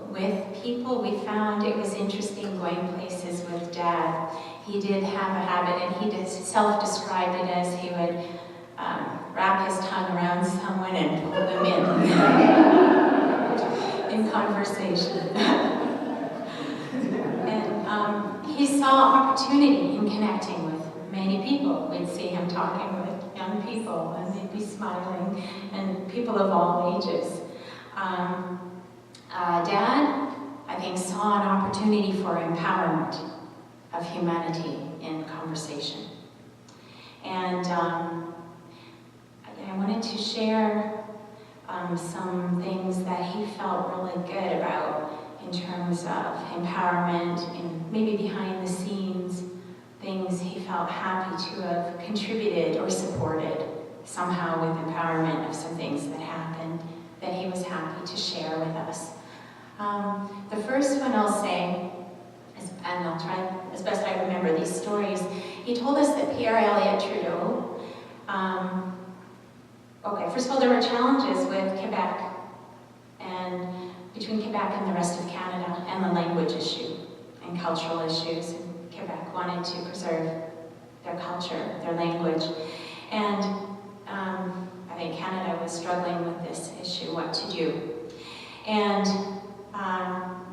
With people, we found it was interesting going places with Dad. He did have a habit, and he self-described it as he would wrap his tongue around someone and pull them in conversation. And he saw opportunity in connecting with many people. We'd see him talking with young people, and they'd be smiling, and people of all ages. Dad, I think, saw an opportunity for empowerment of humanity in conversation. And I wanted to share some things that he felt really good about in terms of empowerment and maybe behind the scenes, things he felt happy to have contributed or supported somehow with empowerment of some things that happened that he was happy to share with us. The first one I'll say, and I'll try as best I remember these stories, he told us that Pierre Elliott Trudeau, okay, first of all, there were challenges with Quebec and between Quebec and the rest of Canada and the language issue and cultural issues. And Quebec wanted to preserve their culture, their language. And I think Canada was struggling with this issue, what to do. And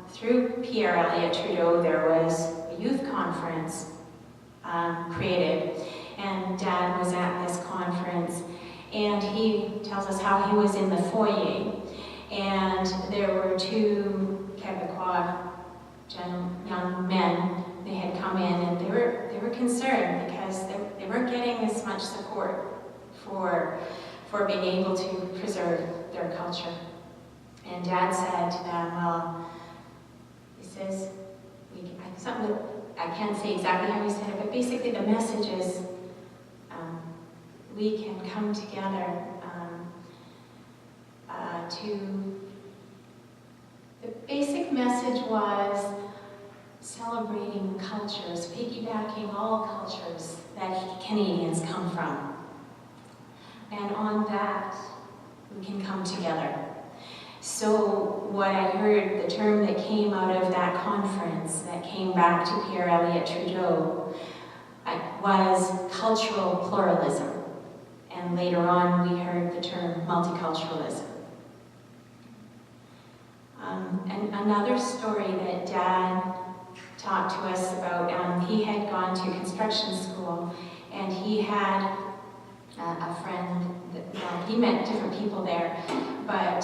through Pierre Elliott Trudeau, there was a youth conference created, and Dad was at this conference, and he tells us how he was in the foyer, and there were two Quebecois young men. They had come in, and they were concerned because they weren't getting as much support for being able to preserve their culture. And Dad said to them, well, he says, I can't say exactly how he said it, but basically the message is we can come together the basic message was celebrating cultures, piggybacking all cultures that Canadians come from. And on that, we can come together. So what I heard, the term that came out of that conference, that came back to Pierre Elliott Trudeau, was cultural pluralism. And later on, we heard the term multiculturalism. And another story that Dad talked to us about, he had gone to construction school, and he had a friend, he met different people there, but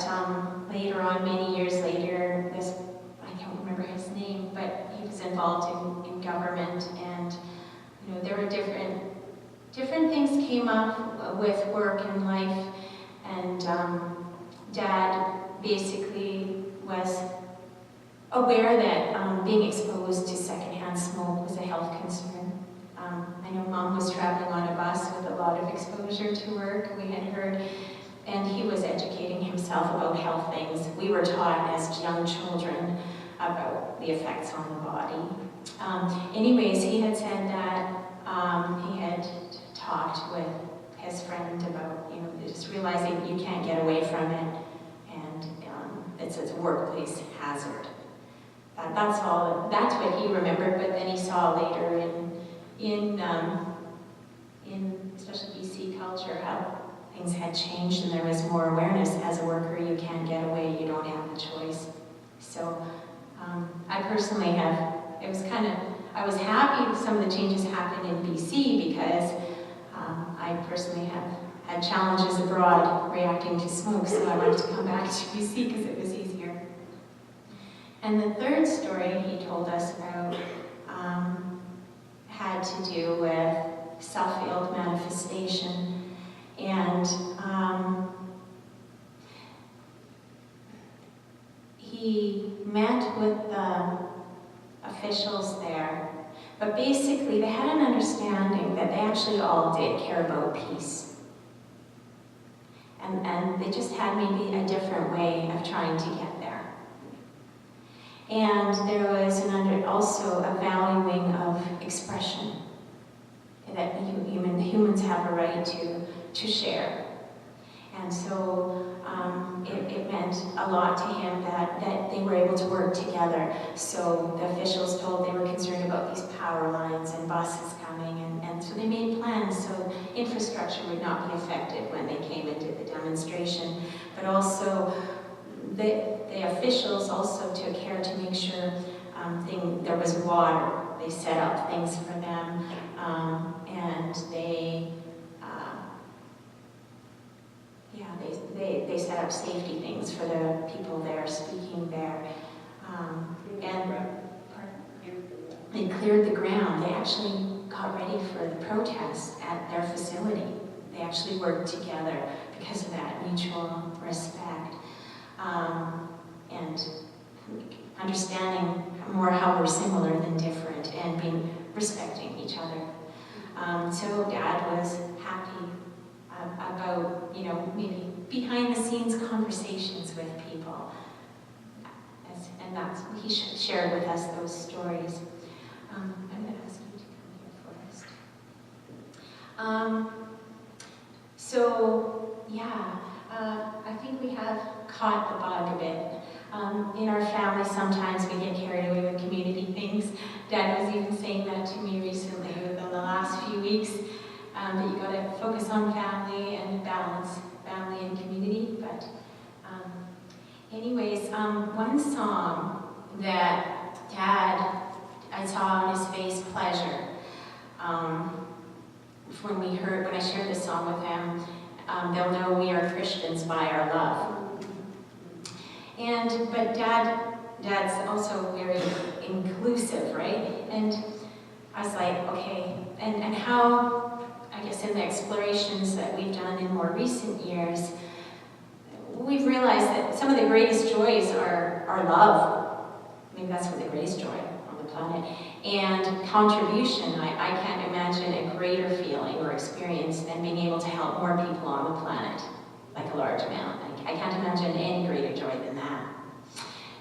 later on, many years later, I can't remember his name, but he was involved in government, and there were different things came up with work and life, and Dad basically was aware that being exposed to secondhand smoke was a health concern. I know Mom was traveling on a bus with a lot of exposure to work, we had heard, and he was educating himself about health things. We were taught as young children about the effects on the body. Anyways, he had said that he had talked with his friend about, just realizing you can't get away from it, and it's a workplace hazard. That's what he remembered, but then he saw later in especially BC culture how things had changed and there was more awareness. As a worker, you can't get away, you don't have a choice. So I personally I was happy some of the changes happened in BC because I personally have had challenges abroad reacting to smoke, so I wanted to come back to BC because it was easier. And the third story he told us about had to do with self-field manifestation. And he met with the officials there, but basically they had an understanding that they actually all did care about peace. And they just had maybe a different way of trying to get there. And there was also a valuing of expression, that humans have a right to share. And so it meant a lot to him that they were able to work together. So the officials told they were concerned about these power lines and buses coming, and so they made plans so infrastructure would not be affected when they came and did the demonstration. But also the officials also took care to make sure there was water. They set up things for them, and they set up safety things for the people there speaking there. And they cleared the ground. They actually got ready for the protest at their facility. They actually worked together because of that mutual respect. And understanding more how we're similar than different, and being respecting each other. So Dad was happy about, maybe behind the scenes conversations with people. And he shared with us those stories. I'm going to ask you to come here first. I think we have caught the bug a bit. In our family, sometimes we get carried away with community things. Dad was even saying that to me recently within the last few weeks, that you got to focus on family and balance family and community. But one song that Dad, I saw on his face pleasure when I shared this song with him. They'll know we are Christians by our love. But Dad's also very inclusive, right? And I was like, okay, and how, I guess in the explorations that we've done in more recent years, we've realized that some of the greatest joys are love. Maybe that's what the greatest joy on the planet. And contribution, I can't imagine a greater feeling or experience than being able to help more people on the planet, like a large amount. I can't imagine any greater joy than that.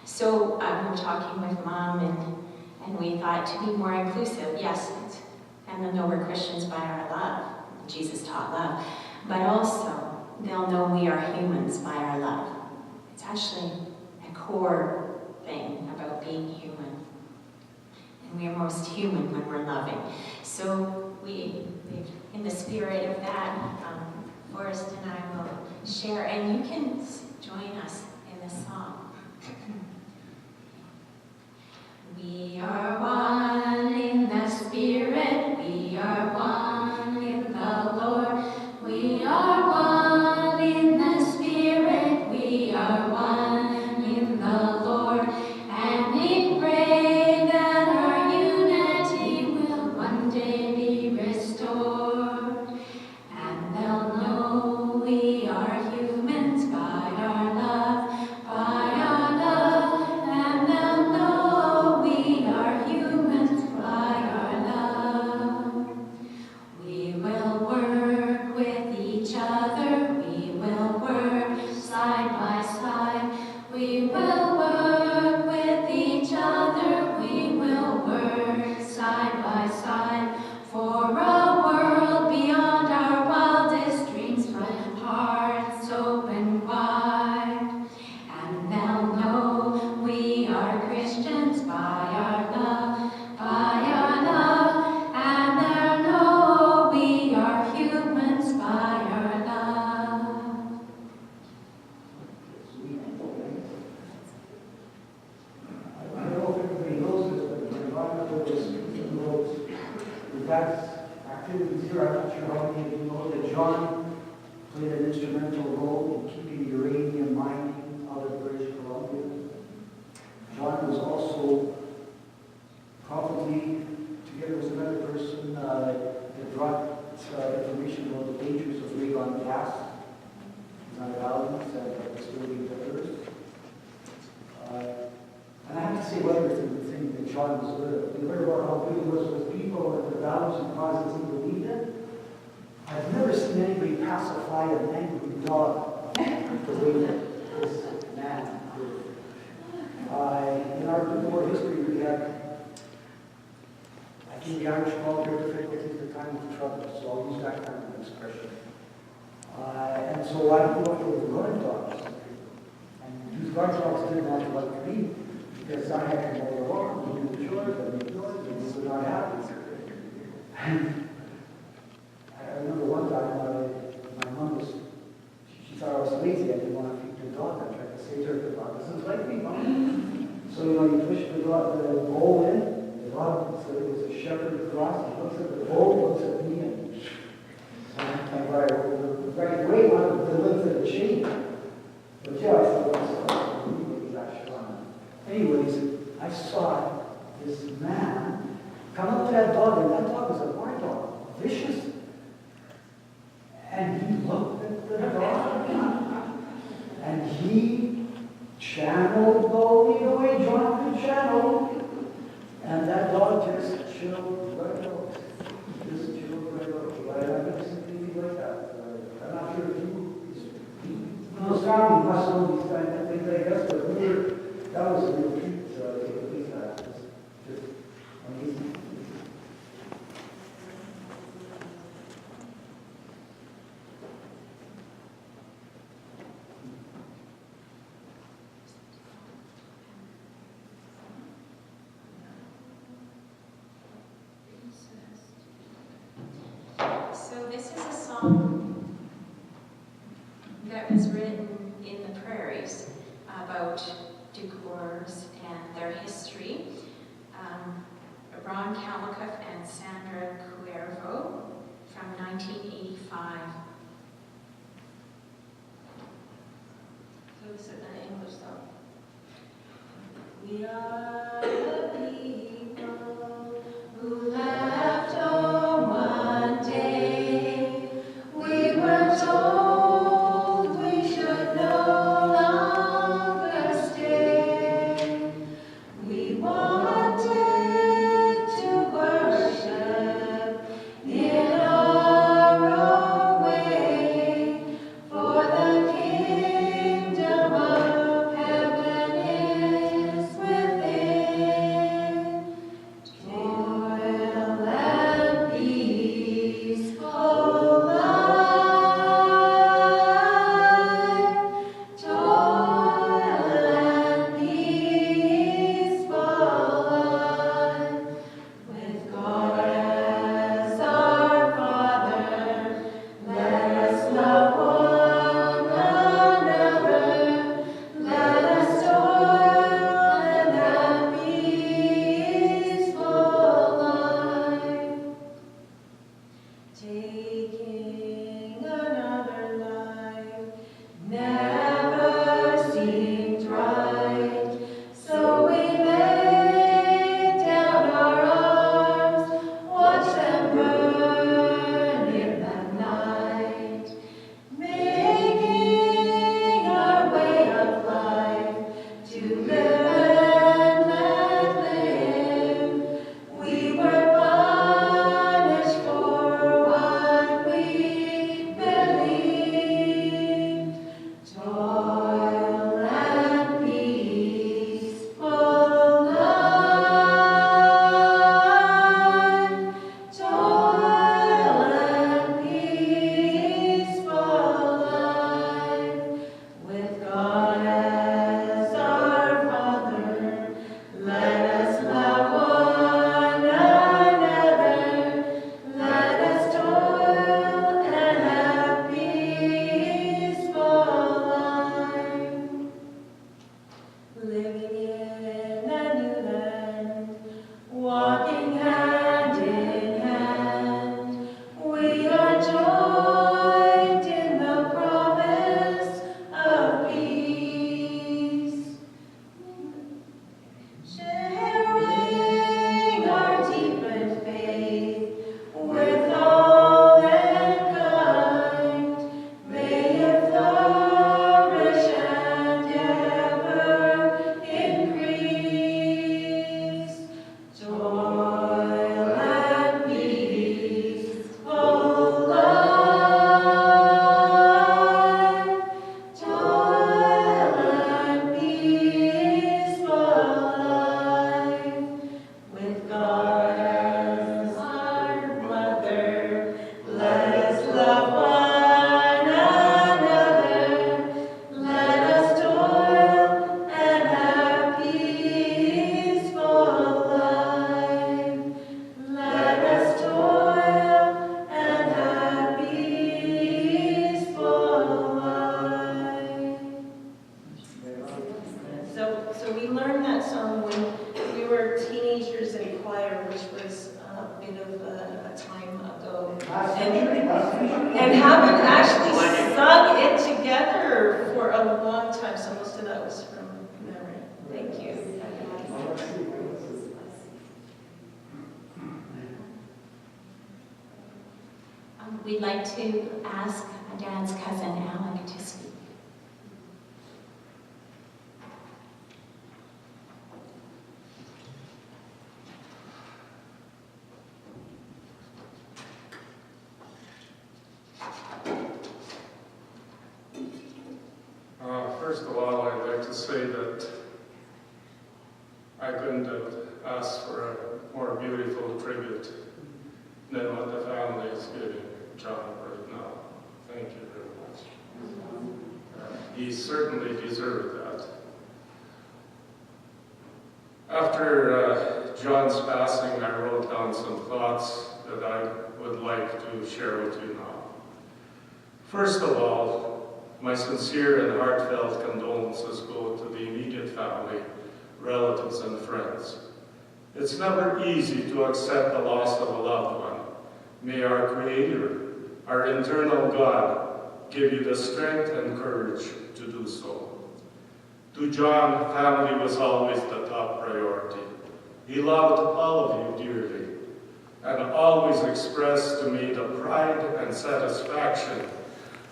So we were talking with Mom, and we thought to be more inclusive, yes, and they'll know we're Christians by our love. Jesus taught love. But also, they'll know we are humans by our love. It's actually a core thing about being human. And we are most human when we're loving. So in the spirit of that, Forrest and I will share, and you can join us in this song. We are one in the Spirit, we are one in the Lord, we are one in the Spirit, we are one in the Lord, and we pray that our unity will one day be restored, and they'll know we are humans by our love, and they'll know we are humans by our love. We will work with each other, we will work side by side, we will work with each other, we will work side by side, for a world beyond our wildest dreams, with hearts open wide. And they'll know we are Christians by our love, and they'll know we are humans by our love. I don't know if everybody knows this, but when Ron was speaking about the dad's activities here, I'm not sure how many of you know that John played an instrumental role in keeping uranium mining out of British Columbia. John was also probably, together with another person, that brought information about the dangers of radon gas in our valleys and disturbing the earth. And I have to say, one other thing that John was good. We heard about how good he was with people and the values and causes he believed in. I've never seen anybody pacify an angry dog the way that this man did. In our war history, we had, I think the Irish called their difficulties the time of trouble, so I'll use that kind of expression. And so I grew up with guard dogs. And these guard dogs didn't want to like me because I had to mow the lawn, and do the chores, and make noise, and they were not happy. And I remember one time my mom she thought I was lazy. I didn't want to feed the dog. I tried to say to her, the dog doesn't like me, Mom. So, you push the bowl in, the dog, so it was a shepherd cross, he looks at the bowl, looks at me, and right away wanted to lift the chain. But yeah, I thought that's maybe that strong. Anyways, I saw this man come up to that dog, and that dog was a barn dog, vicious. And he looked at the dog, and he channeled the way John could channel, and that dog just chilled Tommy hustled these times and things like that, but that was a real treat to take a piece of that. Just amazing. So this is a song that was written in the prairies about Ducours and their history. Ron Kalmakoff and Sandra Cuervo from 1985. So this is an English song. We are the people who left home one day. We were told we should no longer stay. We wanted to worship in our own way, for the kingdom of heaven is within. Toil and peaceful life, toil and peaceful life, with God as our Father, let us love one another, let us toil and have peaceful life. Taking another life never seemed right, so we laid down our arms, watched them burn in the night, making our way of life to live and let live. We were punished for what we believed. Toil and peaceful life, toil and peaceful life, with God as our Father, let us love one another, let us toil and have peaceful life. Living in a new land, walking hand in hand, we are joined in the promise of peace. Sharing our deepened faith with all mankind, may it flourish and ever increase. Toil and peaceful life, toil and peaceful life, with God as our mother, let us love one another, let us toil and have peaceful life, let us toil and have peaceful life. So we learned that song when we were teenagers in choir, which was a bit of a time ago. And haven't actually sung it together for a long time, so most of that was from memory. Thank you. We'd like to ask Dad's cousin Alec to speak. All First of all, I'd like to say that I couldn't have asked for a more beautiful tribute than what the family is giving John right now. Thank you very much. He certainly deserved that. After John's passing, I wrote down some thoughts that I would like to share with you now. First of all, my sincere and heartfelt condolences go to the immediate family, relatives, and friends. It's never easy to accept the loss of a loved one. May our Creator, our eternal God, give you the strength and courage to do so. To John, family was always the top priority. He loved all of you dearly and always expressed to me the pride and satisfaction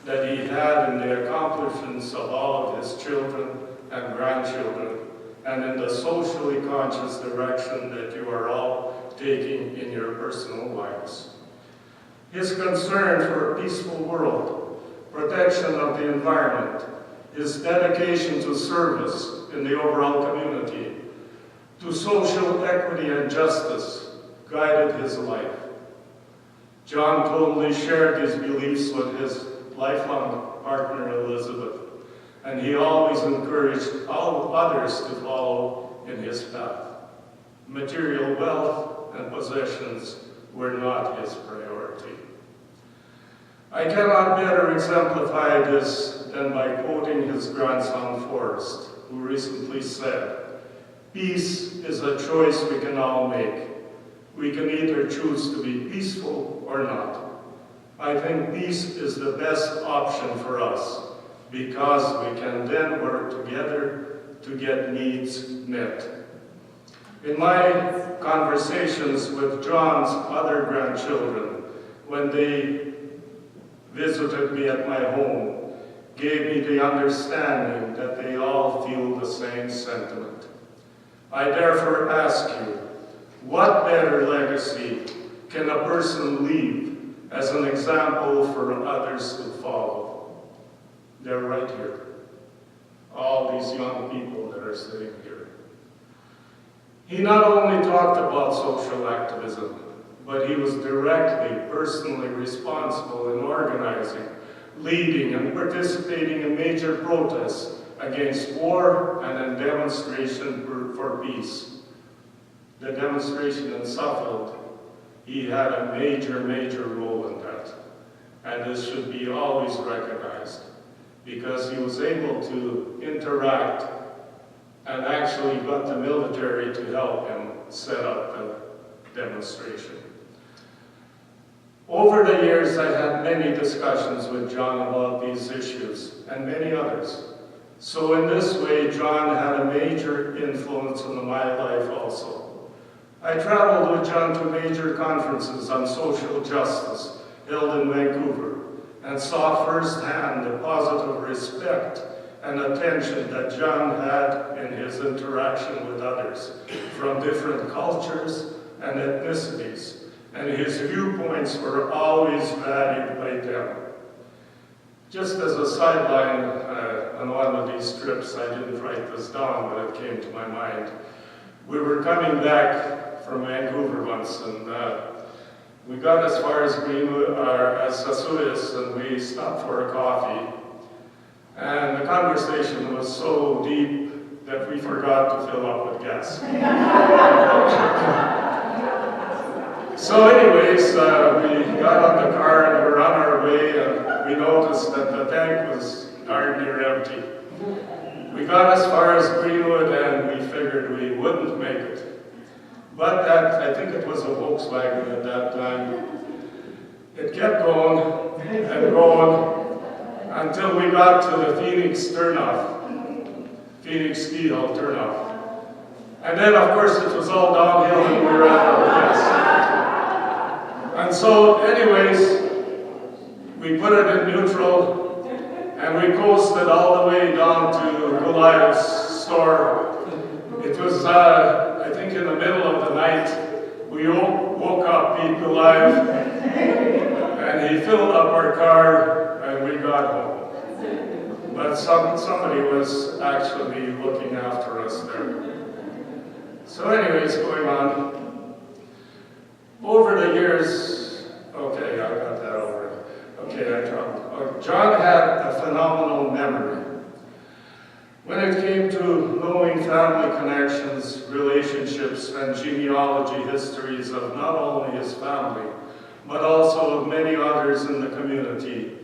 that he had in the accomplishments of all of his children and grandchildren, and in the socially conscious direction that you are all taking in your personal lives. His concern for a peaceful world, protection of the environment, his dedication to service in the overall community, to social equity and justice, guided his life. John totally shared these beliefs with his lifelong partner Elizabeth, and he always encouraged all others to follow in his path. Material wealth and possessions were not his priority. I cannot better exemplify this than by quoting his grandson Forrest, who recently said, "Peace is a choice we can all make. We can either choose to be peaceful or not. I think peace is the best option for us because we can then work together to get needs met." In my conversations with John's other grandchildren, when they visited me at my home, gave me the understanding that they all feel the same sentiment. I therefore ask you, what better legacy can a person leave as an example for others to follow? They're right here. All these young people that are sitting here. He not only talked about social activism, but he was directly, personally responsible in organizing, leading, and participating in major protests against war and in demonstration for peace. The demonstration in Suffield, he had a major role in that. And this should be always recognized because he was able to interact and actually got the military to help him set up the demonstration. Over the years, I had many discussions with John about these issues and many others. So in this way, John had a major influence on my life also. I traveled with John to major conferences on social justice held in Vancouver and saw firsthand the positive respect and attention that John had in his interaction with others from different cultures and ethnicities, and his viewpoints were always valued by them. Just as a sideline, on one of these trips, I didn't write this down, but it came to my mind. We were coming back from Vancouver once, and we got as far as Greenwood, as Sasuis, and we stopped for a coffee. And the conversation was so deep that we forgot to fill up with gas. So anyways, we got on the car and we were on our way, and we noticed that the tank was darn near empty. We got as far as Greenwood and we figured we wouldn't make it. But that, I think it was a Volkswagen at that time, it kept going and going until we got to the Phoenix Ski Hill turnoff. And then of course it was all downhill and we were at our best. And so anyways, we put it in neutral and we coasted all the way down to Goliath's store. It was, I think in the middle of the night, we woke up Pete Goliath and he filled up our car and we got home. But somebody was actually looking after us there. So anyways, going on. Over the years, okay, I got that over. Okay, John had a phenomenal memory. When it came to knowing family connections, relationships, and genealogy histories of not only his family, but also of many others in the community,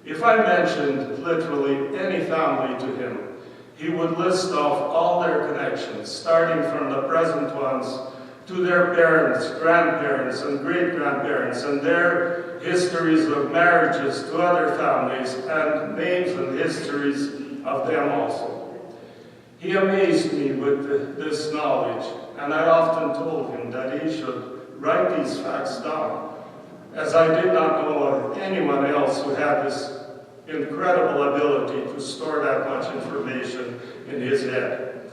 if I mentioned literally any family to him, he would list off all their connections, starting from the present ones to their parents, grandparents, and great-grandparents, and their histories of marriages to other families, and names and histories of them also. He amazed me with this knowledge, and I often told him that he should write these facts down, as I did not know of anyone else who had this incredible ability to store that much information in his head.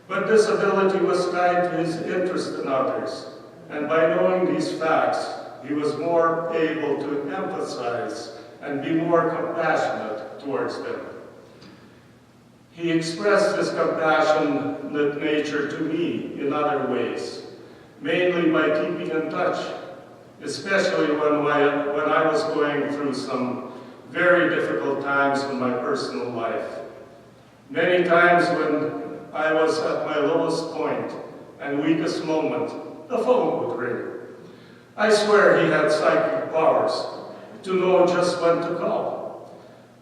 But this ability was tied to his interest in others, and by knowing these facts, he was more able to empathize and be more compassionate towards them. He expressed his compassionate nature to me in other ways, mainly by keeping in touch, especially when I was going through some very difficult times in my personal life. Many times when I was at my lowest point and weakest moment, the phone would ring. I swear he had psychic powers to know just when to call.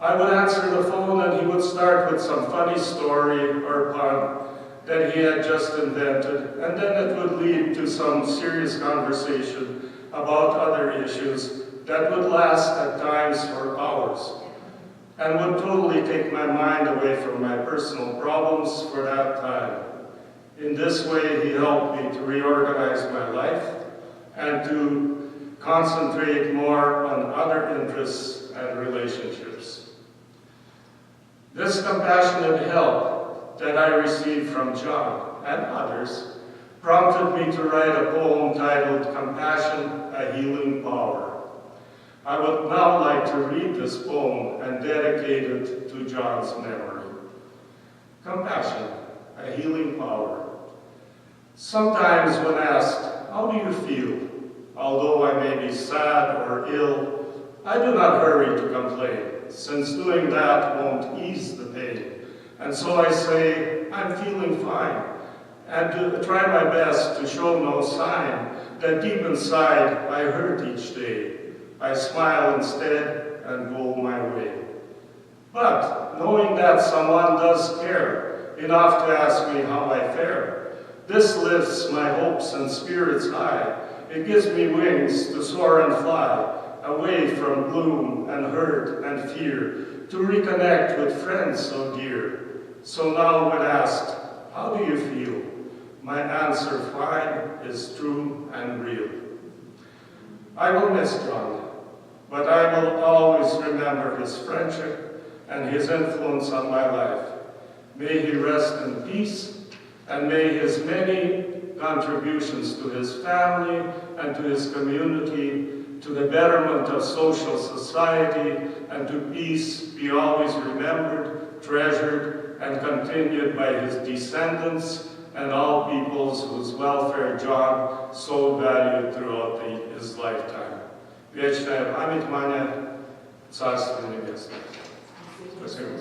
I would answer the phone and he would start with some funny story or pun that he had just invented, and then it would lead to some serious conversation about other issues that would last at times for hours and would totally take my mind away from my personal problems for that time. In this way, he helped me to reorganize my life and to concentrate more on other interests and relationships. This compassionate help that I received from John and others prompted me to write a poem titled "Compassion, a Healing Power." I would now like to read this poem and dedicate it to John's memory. Compassion, a healing power. Sometimes when asked, "How do you feel?" although I may be sad or ill, I do not hurry to complain, since doing that won't ease the pain. And so I say, I'm feeling fine, and to try my best to show no sign that deep inside I hurt each day. I smile instead and go my way. But knowing that someone does care enough to ask me how I fare, this lifts my hopes and spirits high. It gives me wings to soar and fly, away from gloom and hurt and fear, to reconnect with friends so dear. So now when asked, how do you feel? My answer, fine, is true and real. I will miss John, but I will always remember his friendship and his influence on my life. May he rest in peace, and may his many contributions to his family and to his community, to the betterment of social society, and to peace be always remembered, treasured, and continued by his descendants and all peoples whose welfare John so valued throughout his lifetime. Вечная память Маня, Царство Небесное. Спасибо.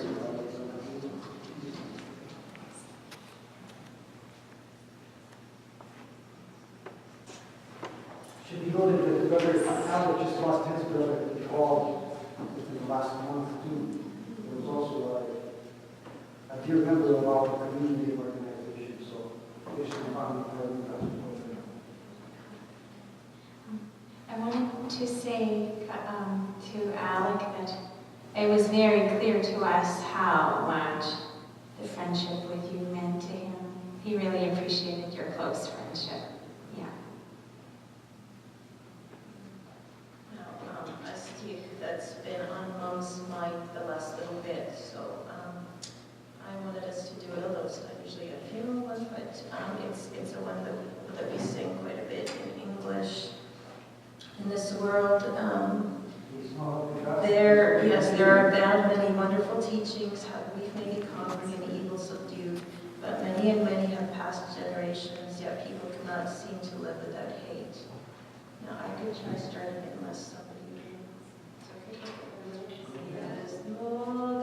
Should be noted that the brother Albert just lost his brother Paul within the last month too. He was also a dear member of our community organization, so we should be honored for him. I wanted to say to Alec that it was very clear to us how much the friendship with you meant to him. He really appreciated your close friendship. Yeah. A stick that's been on Mom's mind the last little bit, so I wanted us to do it, although it's not usually a funeral one, but it's a one that we sing quite a bit in English. In this world, There are abound many wonderful teachings, how we've maybe conquered and evil subdued, but many and many have passed generations, yet people cannot seem to live without hate. Now, I could try starting it unless somebody would. Yes, Amen.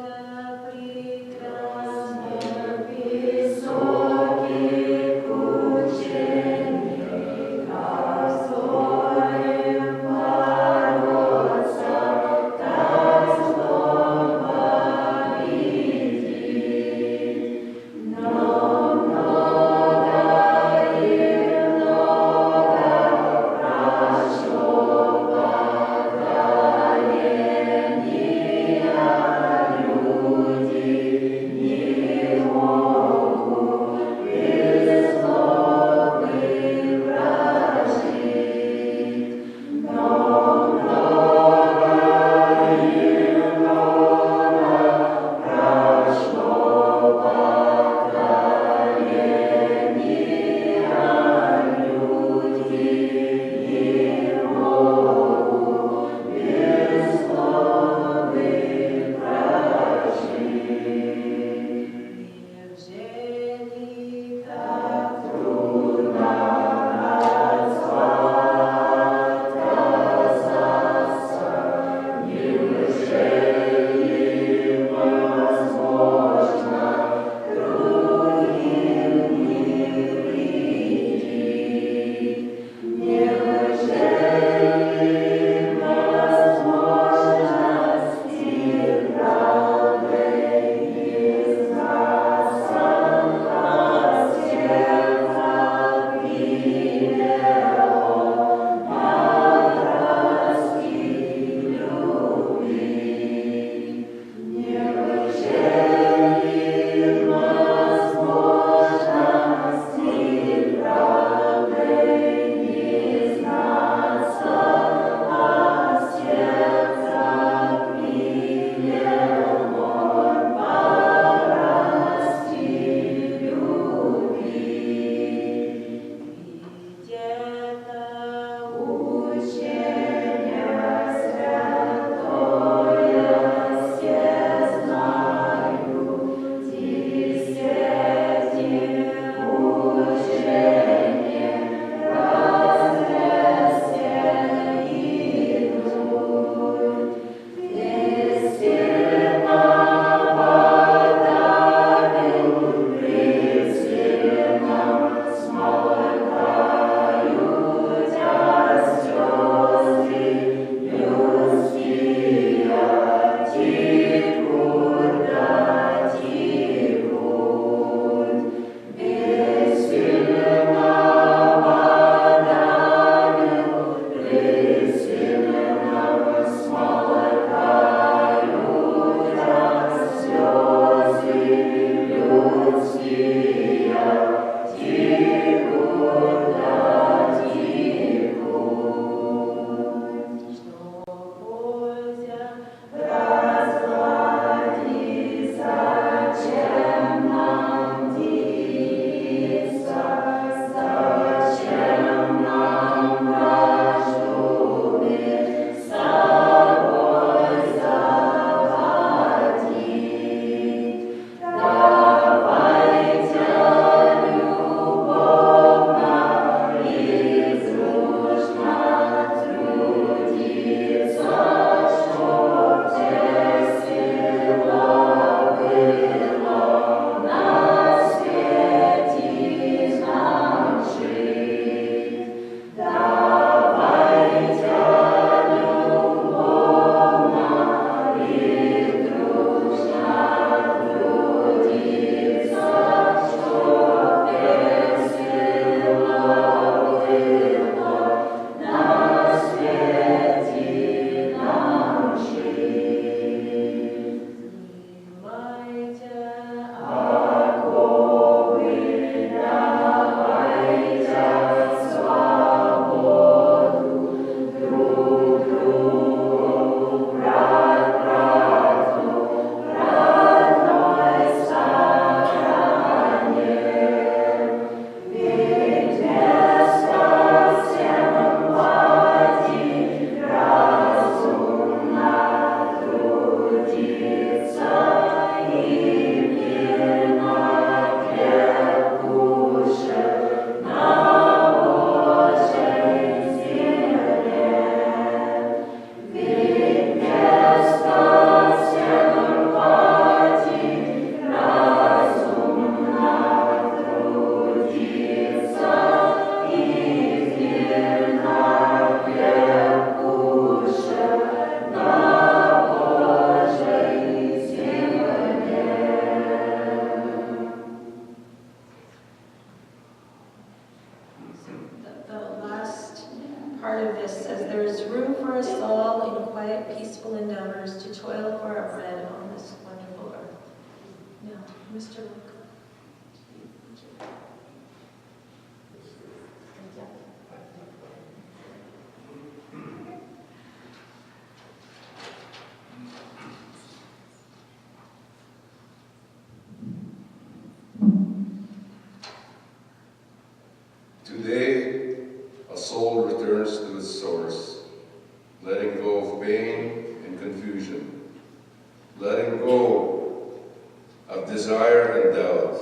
of desire and doubt,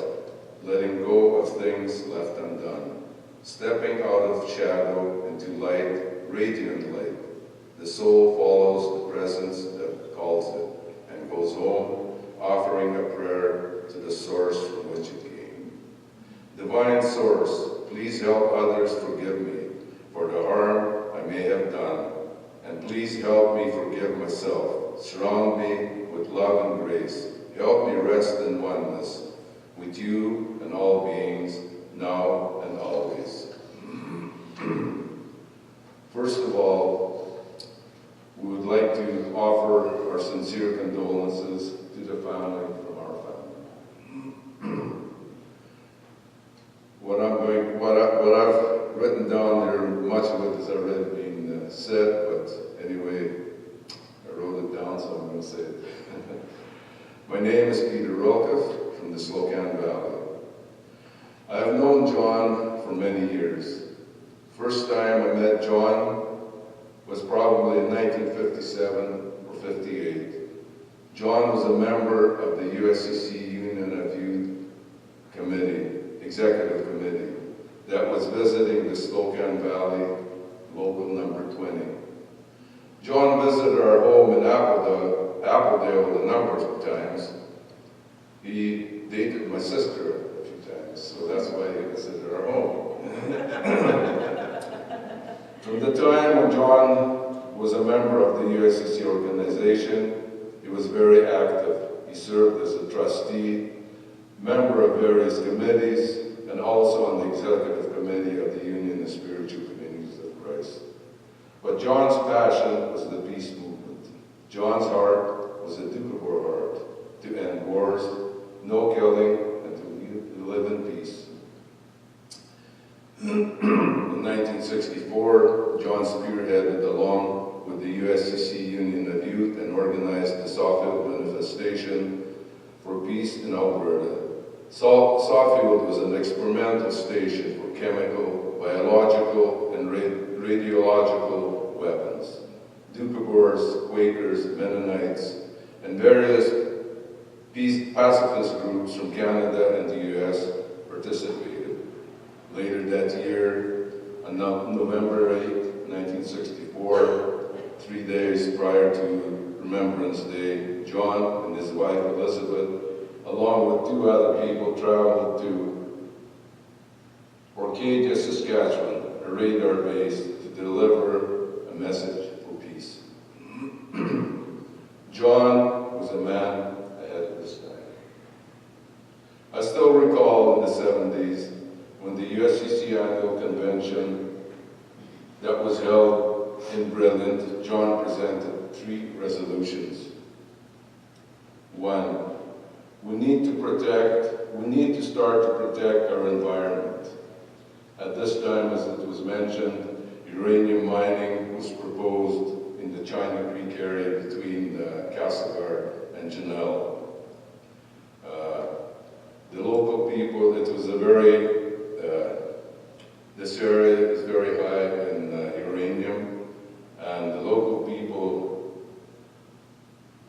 letting go of things left undone, stepping out of shadow into light, radiant light. The soul follows the presence that calls it and goes home, offering a prayer to the source from which it came. Divine Source, please help others forgive me for the harm I may have done, and please help me forgive myself. Surround me with love and grace. Help me rest in oneness with you and all beings, now and always. First of all, we would like to offer our sincere condolences to the family from our family. What I've written down there, much of it has already been said, but anyway, I wrote it down, so I'm going to say it. My name is Peter Rolkiff from the Slocan Valley. I have known John for many years. First time I met John was probably in 1957 or 58. John was a member of the USCC Union of Youth Committee, Executive Committee, that was visiting the Slocan Valley, local number 20. John visited our home in Appledale a number of times. He dated my sister a few times, so that's why he visited our home. From the time when John was a member of the USCC organization, he was very active. He served as a trustee, member of various committees, and also on the executive committee of the Union of Spiritual Communities of Christ. But John's passion was the peace movement. John's heart was a Doukhobor heart, to end wars, no killing, and to live in peace. In 1964, John spearheaded, along with the USCC Union of Youth, and organized the Sawfield Manifestation for Peace in Alberta. Sawfield was an experimental station for chemical, biological, and radiological weapons. Doukhobors, Quakers, Mennonites, and various pacifist groups from Canada and the U.S. participated. Later that year, on November 8, 1964, 3 days prior to Remembrance Day, John and his wife Elizabeth, along with 2 other people, traveled to Orcadia, Saskatchewan, a radar base, to deliver a message for peace. John was a man ahead of his time. I still recall in the 70s when the USCC annual convention that was held in Brilliant, John presented 3 resolutions. 1, we need to start to protect our environment. At this time, as it was mentioned, uranium mining was proposed in the China Creek area between Castlegar and Janelle. The local people, it was a very, this area is very high in uranium, and the local people,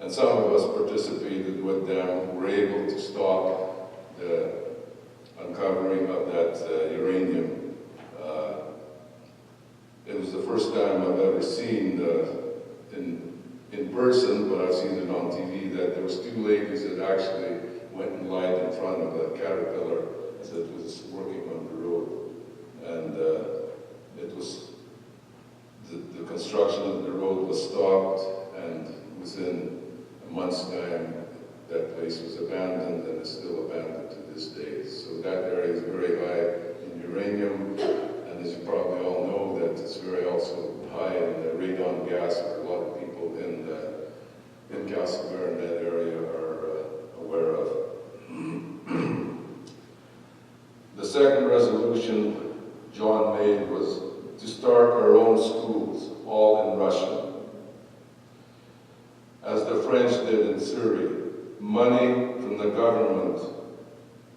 and some of us participated with them, were able to stop the uncovering of that uranium. It was the first time I've ever seen in person, but I've seen it on TV, that there was 2 ladies that actually went and lied in front of a Caterpillar as it was working on the road. And it was, the construction of the road was stopped, and within a month's time, that place was abandoned and is still abandoned to this day. So that area is very high in uranium, and as you probably all know, that it's very also high in radon gas, where a lot of people in Castlegar in that area are aware of. The second resolution John made was to start our own schools, all in Russian. As the French did in Syria, money from the government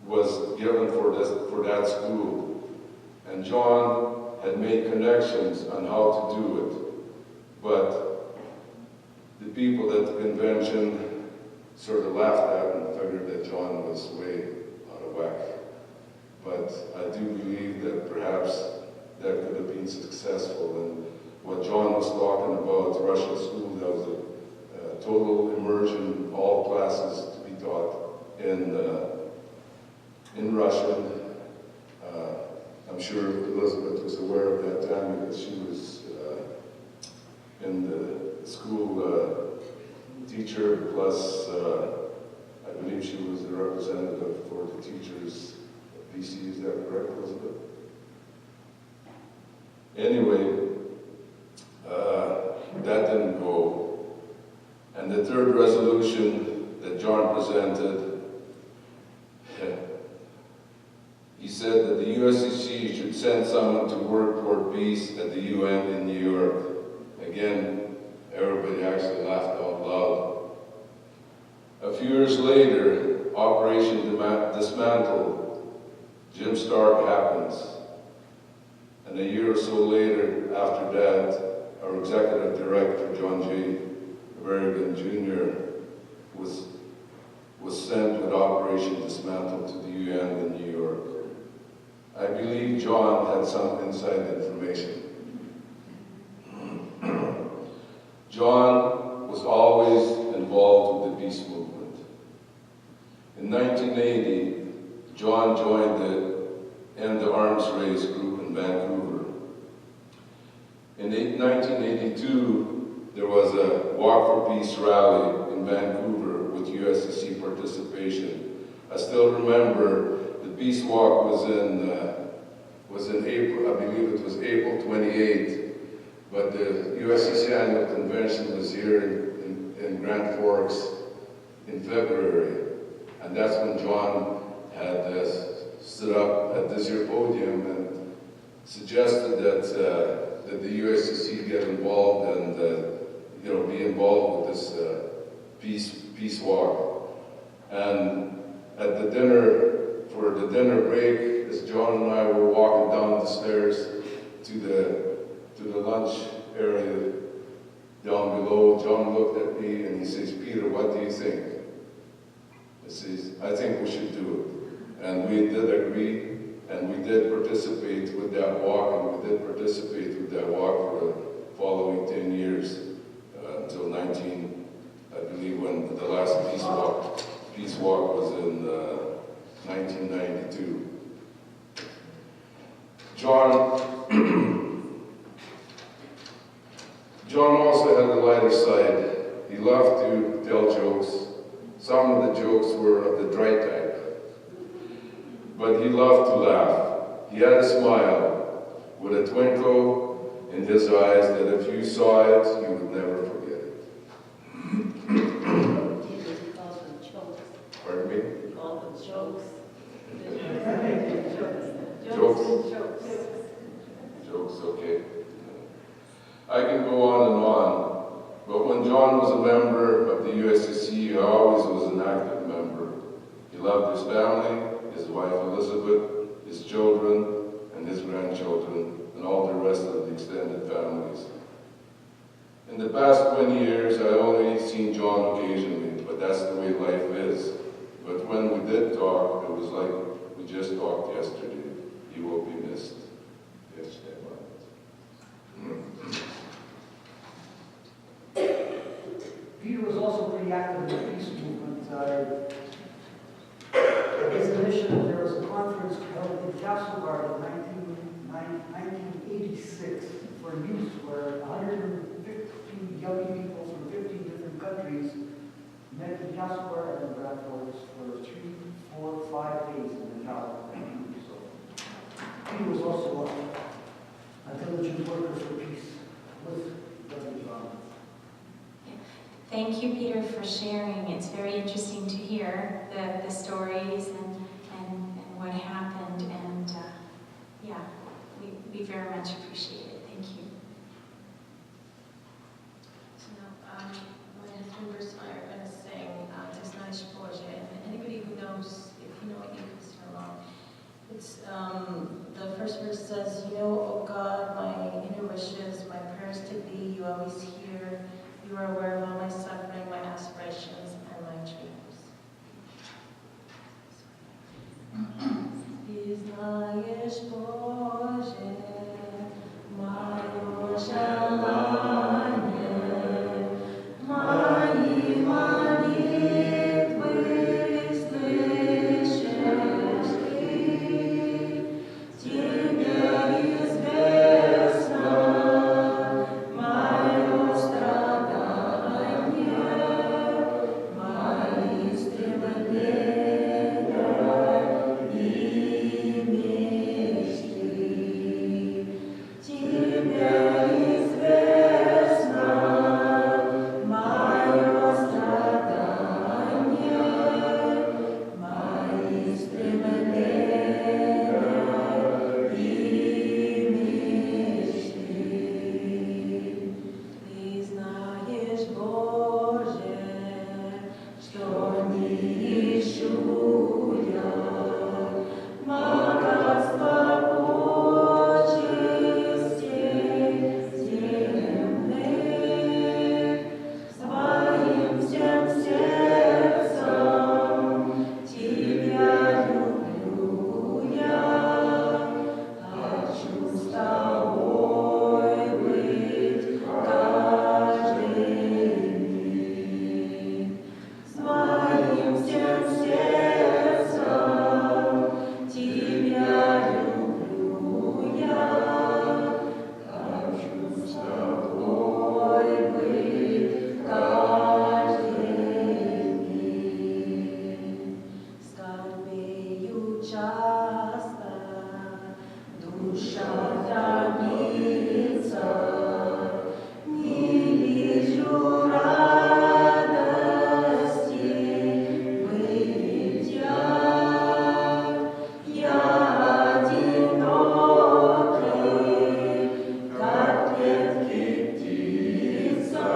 was given for that school, and John had made connections on how to do it, but the people at the convention sort of laughed at him. In figured that John was way out of whack. But I do believe that perhaps that could have been successful. And what John was talking about, Russian school, that was a total immersion, all classes to be taught in Russian. I'm sure Elizabeth was aware of that time because she was in the school teacher, plus I believe she was the representative for the teachers at BC. Is that correct, Elizabeth? Anyway, that didn't go. And the third resolution that John presented, he said that the USCC should send someone to work toward peace at the UN in New York. Again, everybody actually laughed out loud. A few years later, Operation Dismantle, Jim Stark happens. And a year or so later, after that, our executive director, John J. Semenoff Jr., was sent with Operation Dismantle to the UN in New York. I believe John had some inside information. John was always involved with the peace movement. In 1980, John joined the End the Arms Race group in Vancouver. In 1982, there was a Walk for Peace rally in Vancouver with USCC participation. I still remember the peace walk was in April, I believe it was April 28th, but the USCC annual convention was here in Grand Forks in February. And that's when John had stood up at this here podium and suggested that the USCC get involved and be involved with this peace walk. And at the dinner break, as John and I were walking down the stairs to the lunch area down below, John looked at me and he says, "Peter, what do you think?" I says, "I think we should do it." And we did agree, and we did participate with that walk, and we did participate with that walk for the following 10 years, until I believe when the last peace walk was in 1992. John also had a lighter side. He loved to tell jokes. Some of the jokes were of the dry type, but he loved to laugh. He had a smile with a twinkle in his eyes that if you saw it, you would never forget it. Pardon me? Jokes. Jokes, okay. I can go on, but when John was a member of the USCC, he always was an active member. He loved his family, his wife Elizabeth, his children, and his grandchildren, and all the rest of the extended families. In the past 20 years, I only seen John occasionally, but that's the way life is. But when we did talk, it was like we just talked yesterday. He will be missed. Yes, Peter was also pretty active in the peace movement. His initiative, there was a conference held in Castlegar in 1986 for youth, where 150 young people from 15 different countries met in Castlegar and in Grand Forks for 3, 4, 5 days in the Castlegar. So Peter was also a diligent worker for peace with Brother John. Thank you, Peter, for sharing. It's very interesting to hear the stories and what happened. And we very much appreciate it. Thank you. So now, my husband Bruce and I are going to sing this nice Boże. And anybody who knows, if you know it, you can sing along. It's the first verse says, "You know, O God, my inner wishes, my prayers to thee, you always hear. You are aware of all my suffering, my aspirations, and my dreams." Знаешь, Боже, мое желание, мои молитвы слышишь ты. Тебе известно мое страдание, мои стремления и мечты. Тебе известно мое страдание, мои стремления и мечты. Ты знаешь, Боже, что не ищу я богатства почестей земных, своим всем сердцем Тебя люблю я, хочу с Тобой быть каждый миг. Своим всем сердцем Тебя люблю я, хочу с Тобой быть каждый миг. Скорбею часто, душа томится, не вижу радости быть я одинокий, как клетки птица,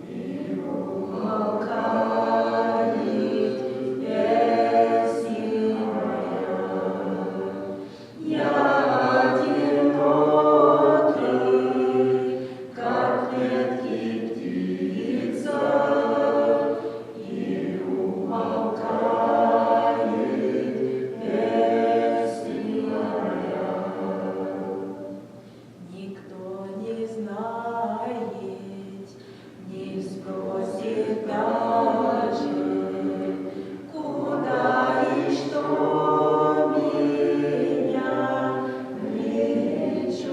и умолкает песнь моя. Я одинокий, как клетки птица, и умолкает песнь моя. Никто не знает, не спросит даже, куда и что меня влечет,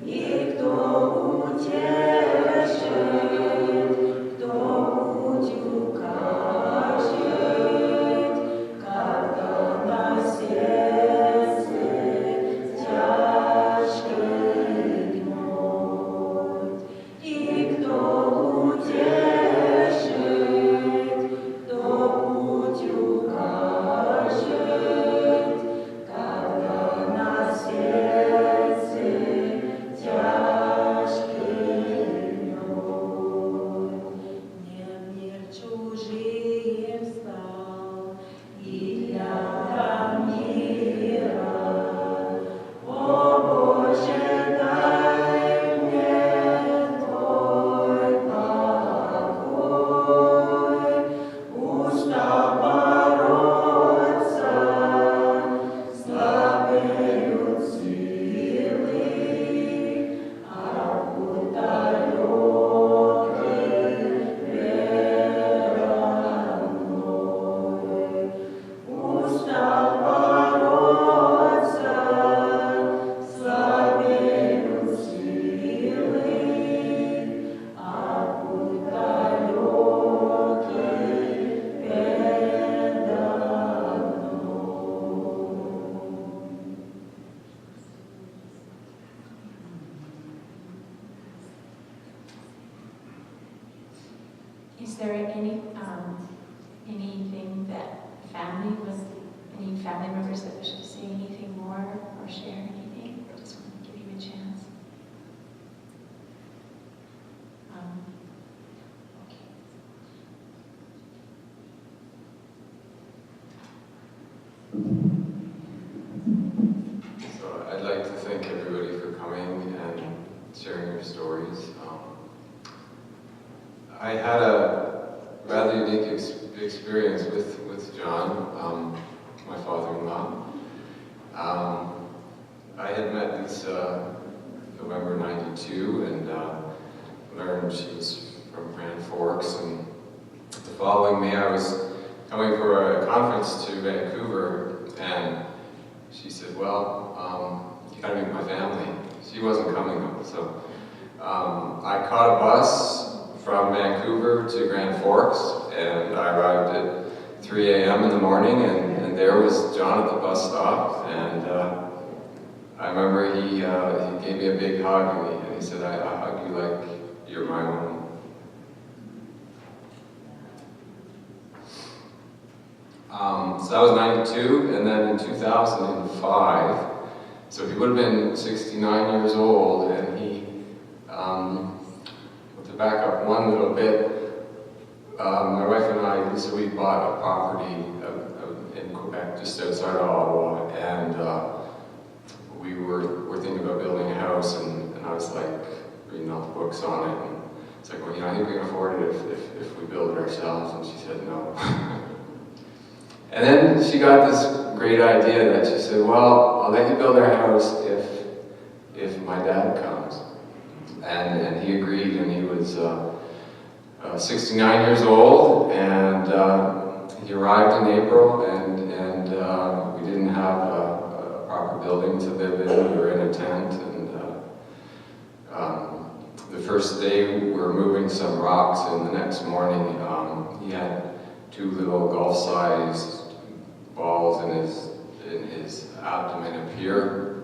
и кто утешит, кто путь укажет, когда на сердце тяжкий гнет, и кто утешит, кто путь укажет, когда на сердце тяжкий гнет. Не мир чужим стал и для мира. О Боже, дай мне Твой покой, устал бороться, слабеют силы, а путь далекий передо мной. Устал бороться, слабеют силы, а путь далекий передо мной. Is there anything that any family members that wish to say anything more or share anything? Just want to give you a chance. Okay. So I'd like to thank everybody for coming and sharing your stories. I had a rather unique experience with John. my father-in-law. I had met Lisa November '92 and learned she was from Grand Forks. And the following May, I was coming for a conference to Vancouver, and she said, well, you gotta meet my family. She wasn't coming though, so I caught a bus from Vancouver to Grand Forks, and I arrived at 3 a.m. in the morning, and there was John at the bus stop, and I remember he gave me a big hug, and he said, I hug you like you're my own. So that was '92, and then in 2005, so he would have been 69 years old, and he, to back up one little bit, my wife and I, Lisa, we bought a property in Quebec, just outside of Ottawa, and we were thinking about building a house, and I was like reading all the books on it, and it's like, well, I think we can afford it if we build it ourselves, and she said no. And then she got this great idea that she said, well, I'll let you build our house if my dad comes. And he agreed, and he was 69 years old, and he arrived in April, and we didn't have a proper building to live in. We were in a tent, and the first day we were moving some rocks, and the next morning he had 2 little golf-sized balls in his abdomen up here.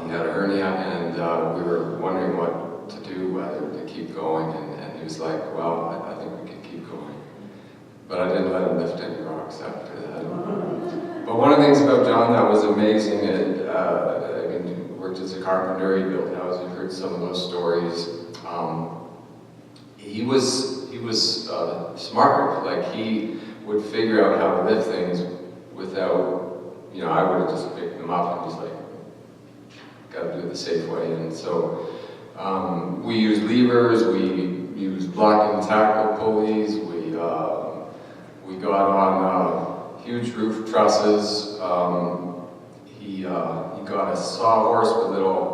He had a hernia, and we were wondering what to do, whether to keep going, and he was like, well, I think we can keep going. But I didn't let him lift any rocks after that. But one of the things about John that was amazing, I mean, he worked as a carpenter, he built houses, you heard some of those stories. He was smart, like he would figure out how to lift things without, I would have just picked them up and just like, got to do it the safe way. And so we used levers, we used block and tackle pulleys, we got on huge roof trusses. He got a sawhorse with little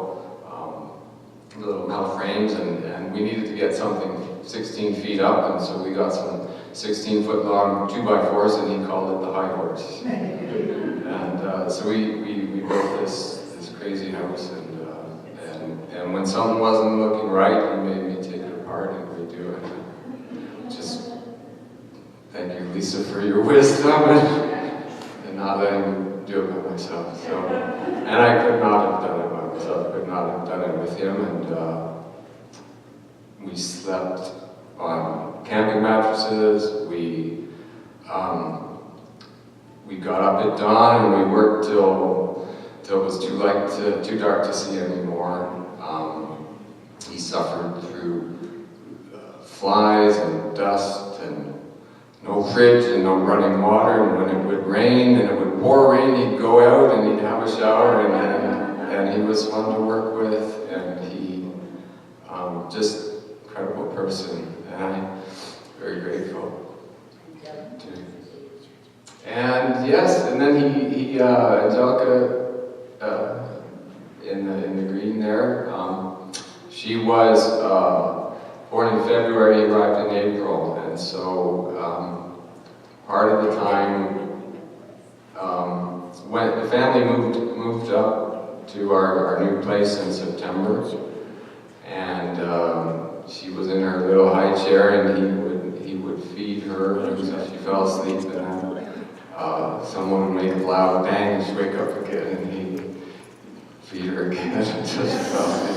metal frames, and we needed to get something 16 feet up, and so we got some 16-foot long 2x4s, and he called it the high horse. And so we built this crazy house, and when something wasn't looking right, he made me take it apart and redo it. Just thank you, Lisa, for your wisdom and not letting me do it by myself. So, and I could not have done it by myself. Could not have done it with him, and we slept on camping mattresses. We got up at dawn, and we worked till it was too dark to see anymore. He suffered through flies and dust and no fridge and no running water, and when it would rain and it would pour rain, he'd go out and he'd have a shower, and he was fun to work with, and he just incredible person, and I'm very grateful to. And yes, and then he Angelica in the green there, she was born in February, arrived in April, and so part of the time when the family moved up to our new place in September, and she was in her little high chair, and he would feed her as she fell asleep, and then someone would make a loud bang, and she'd wake up again, and he'd feed her again until she fell asleep.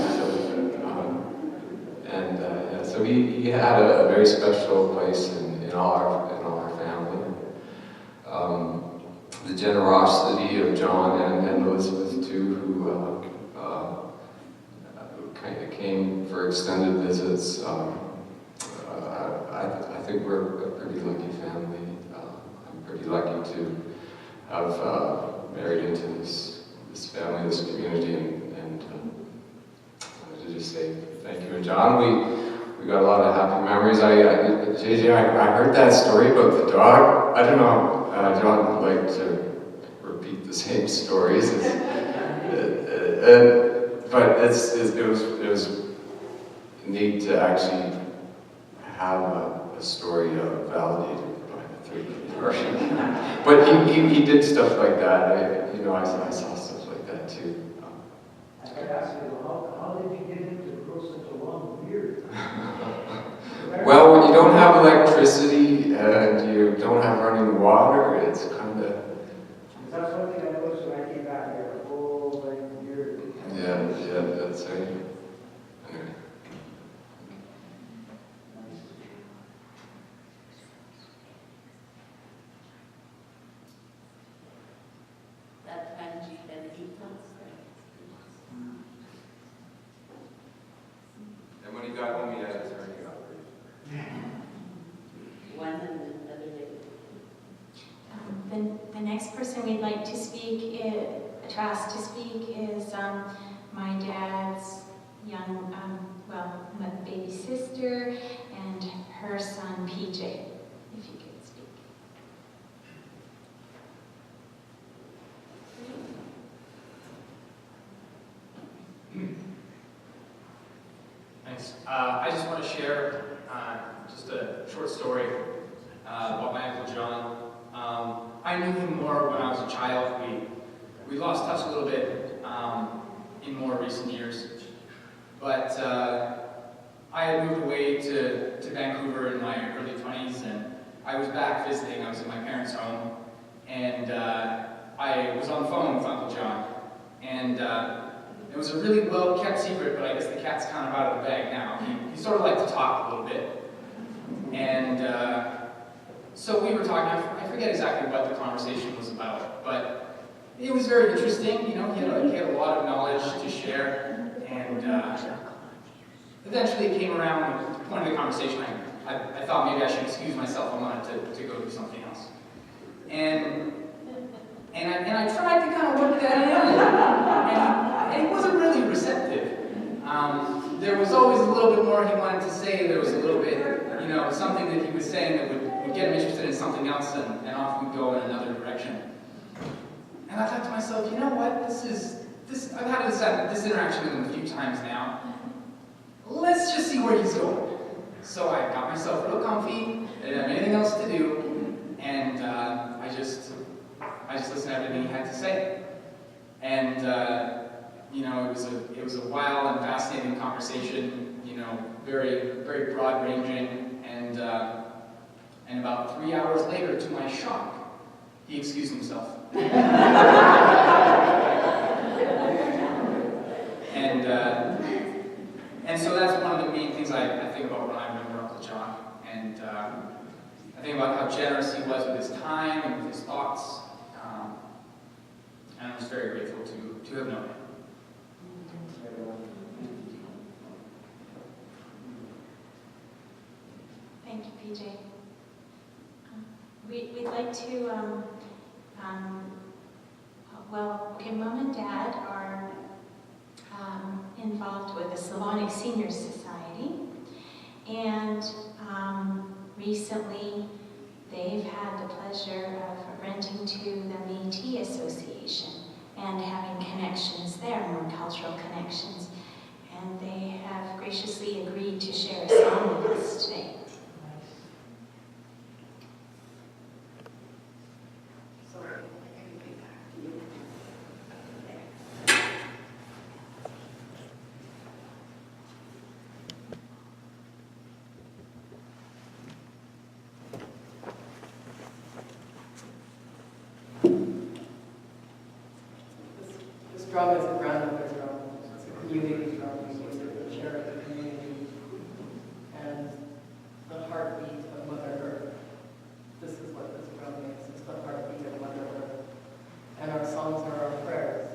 So he had a very special place in all our family. The generosity of John and Elizabeth too, who kind of came for extended visits. I think we're a pretty lucky family. I'm pretty lucky to have married into this family, this community, and I wanted to just say thank you. And John, we got a lot of happy memories. JJ, I heard that story about the dog. I don't know. John liked to repeat the same stories. But it was neat to actually have a story validated by the third party. But he did stuff like that. I saw stuff like that too. I asked you, how did you get him to grow such a long beard? Well, when you don't have electricity and you don't have running water, it's kind of... That's one thing I noticed when I came back here, a whole like beard. Yeah, that's right. Anyway. And when he got home, he had his hernia operation. The next person we'd like to ask to speak is my dad's young, my baby sister and her son PJ, if you could speak. Thanks. I just want to share just a short story about my Uncle John. I knew him more when I was a child. We lost touch a little bit in more recent years. But I had moved away to Vancouver in my early 20s, and I was back visiting. I was in my parents' home, and I was on the phone with Uncle John. And it was a really well-kept secret, but I guess the cat's kind of out of the bag now. He sort of liked to talk a little bit. And so we were talking, I forget exactly what the conversation was about, but it was very interesting. He had a lot of knowledge to share. And eventually it came around, the point of the conversation, I thought maybe I should excuse myself. I wanted to go do something else. And I tried to kind of work that in, and he wasn't really receptive. There was always a little bit more he wanted to say. There was a little bit, something that he was saying that would get him interested in something else, and off we'd go in another direction. And I thought to myself, you know what, I've had this interaction with him a few times now. Let's just see where he's going. So I got myself real comfy, I didn't have anything else to do, and I just listened to everything he had to say. And it was a wild and fascinating conversation, very, very broad-ranging, and about 3 hours later, to my shock, he excused himself. And so that's one of the main things I think about when I remember Uncle John. And I think about how generous he was with his time and with his thoughts. And I'm just very grateful to have known him. Thank you, PJ. We'd like to, Mom and Dad are involved with the Slavonic Seniors Society, and recently they've had the pleasure of renting to the Métis Association and having connections there, more cultural connections, and they have graciously agreed to share a song with us today. This drum is a grandmother drum. It's a community drum. We use it to share with the community. And the heartbeat of Mother Earth. This is what this drum is. It's the heartbeat of Mother Earth. And our songs are our prayers.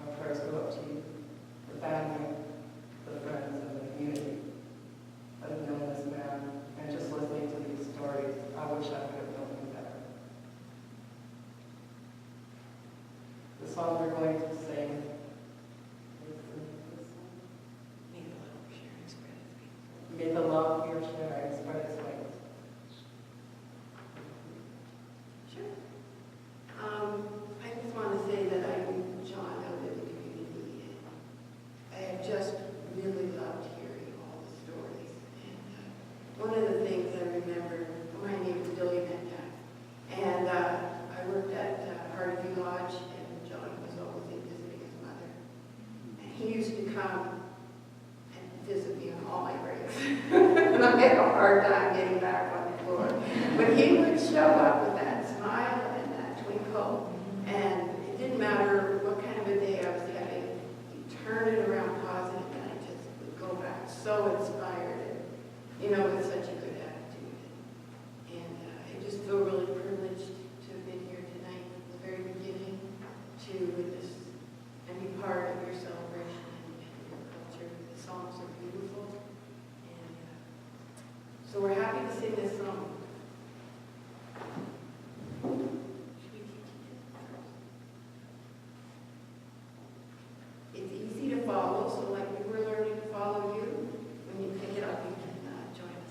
Our prayers go up to you, the family, the friends, and the community. I've known this man, and just listening to these stories, I wish I could have known him better. The song we're going to sing is May the love you're sharing spread its wings. Sure. one of the things I remember, my name is Billy Van Dyke, and I worked at Hardview Lodge, and John was always in visiting his mother. And he used to come and visit me on all my breaks. And I had a hard time getting back on the floor. But he would show up with that smile and that twinkle, and it didn't matter what kind of a day I was having, he'd turn it around positive, and I just would go back so inspired, and, you know, with such a good attitude. And I just feel really privileged to have been here tonight from the very beginning to witness and be part of your celebration and your culture. The songs are beautiful. And so we're happy to sing this song. Should we teach it? It's easy to follow, so like we were learning to follow you, when you pick it up, you can join us.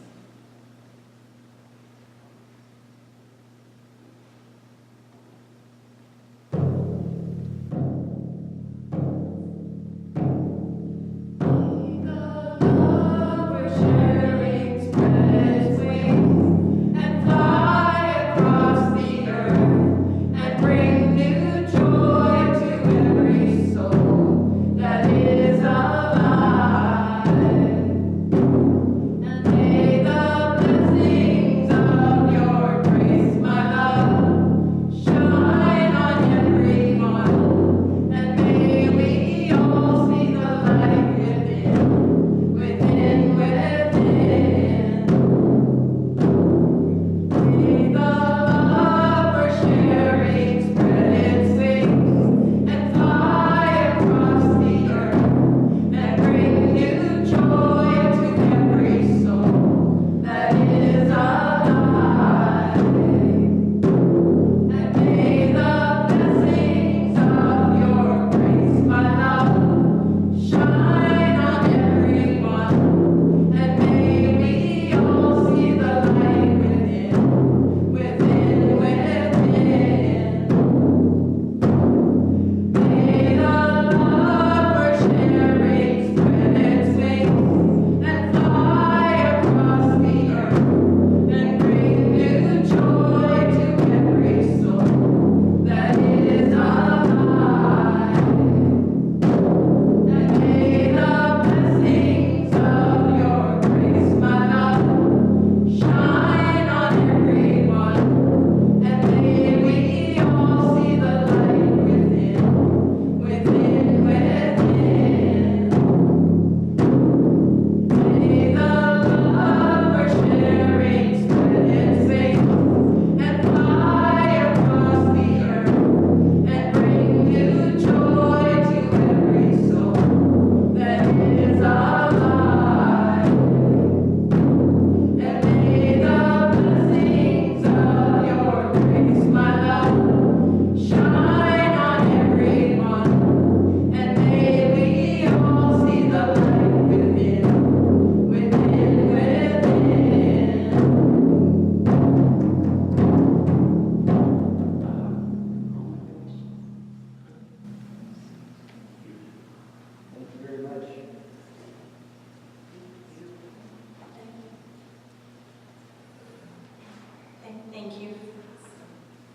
Thank you.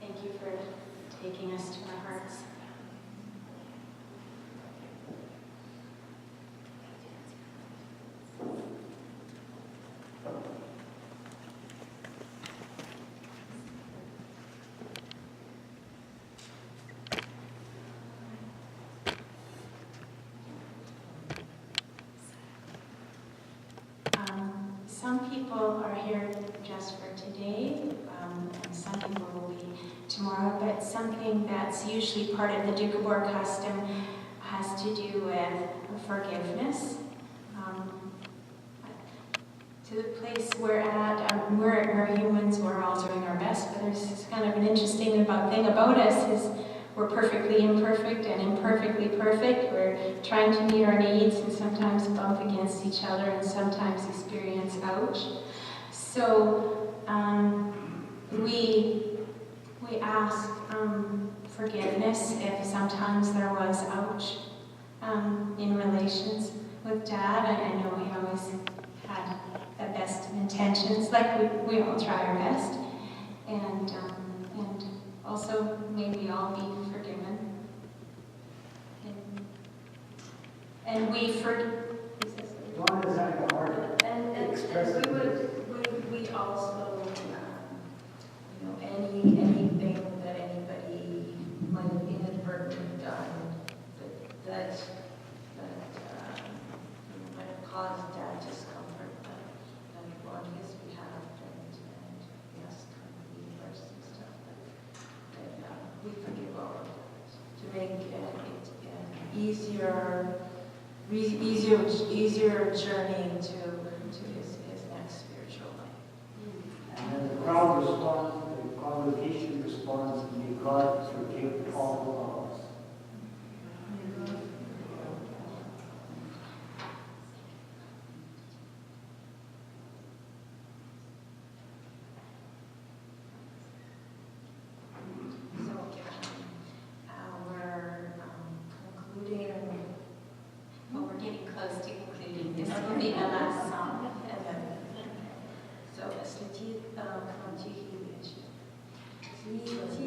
Thank you for taking us to our hearts. Some people are here just for today, and some people will be tomorrow, but something that's usually part of the Doukhobor custom has to do with forgiveness. To the place we're at, we're humans, we're all doing our best, but there's this kind of an interesting thing about us is we're perfectly imperfect and imperfectly perfect. We're trying to meet our needs and sometimes bump against each other and sometimes experience ouch. So we ask forgiveness if sometimes there was ouch in relations with Dad. I know he always had the best of intentions, like we all try our best. And also, may we all be forgiven. And we forgive. John is having a hard And expressing we also, anything that anybody might have inadvertently done that might have caused that discomfort, that on his behalf, and yes, kind of first and stuff, that we forgive all of that to make it an easier journey to his next spiritual life. And then the crowd responds, the congregation responds, may God forgive all of us. So, we're concluding. Well, we're getting close to concluding. This will be the last song. So, Sliti Kanti Amen.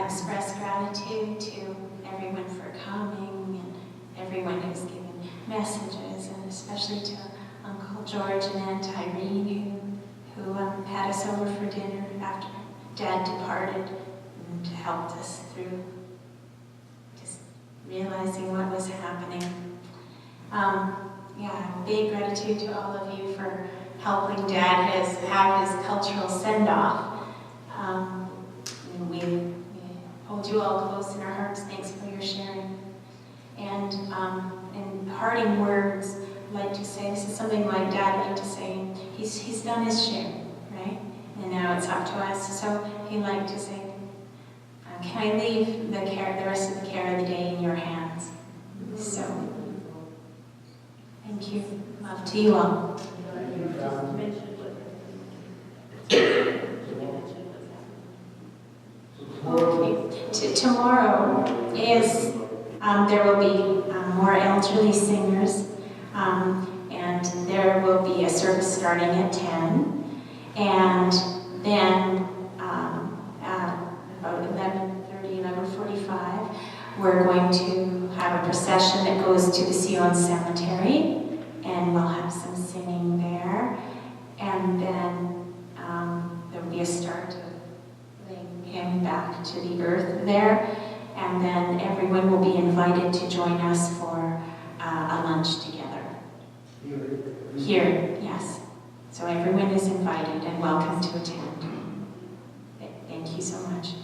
express gratitude to everyone for coming and everyone who's given messages, and especially to Uncle George and Aunt Irene who had us over for dinner after Dad departed and helped us through just realizing what was happening. Big gratitude to all of you for helping Dad have his cultural send-off. We hold you all close in our hearts. Thanks for your sharing. And in parting words, I'd like to say, this is something my dad liked to say, he's done his share, right? And now it's up to us. So he liked to say, can I leave the rest of the care of the day in your hands? So, thank you. Love to you all. Okay. Tomorrow is, there will be more elderly singers, and there will be a service starting at 10, and then about 11:30, 11:45, we're going to have a procession that goes to the Sion Cemetery, and we'll have some singing there, and then there will be a start of laying him back to the earth there, and then everyone will be invited to join us for a lunch together. Here, yes. So everyone is invited and welcome to attend. Thank you so much.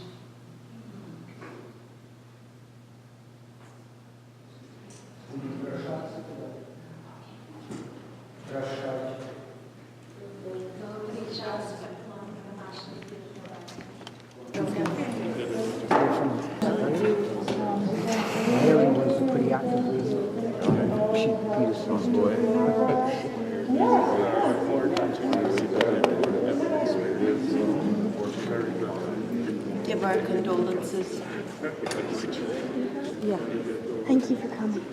Mary was pretty actively, she Peterson's boy. Give our condolences. Yeah. Thank you for coming.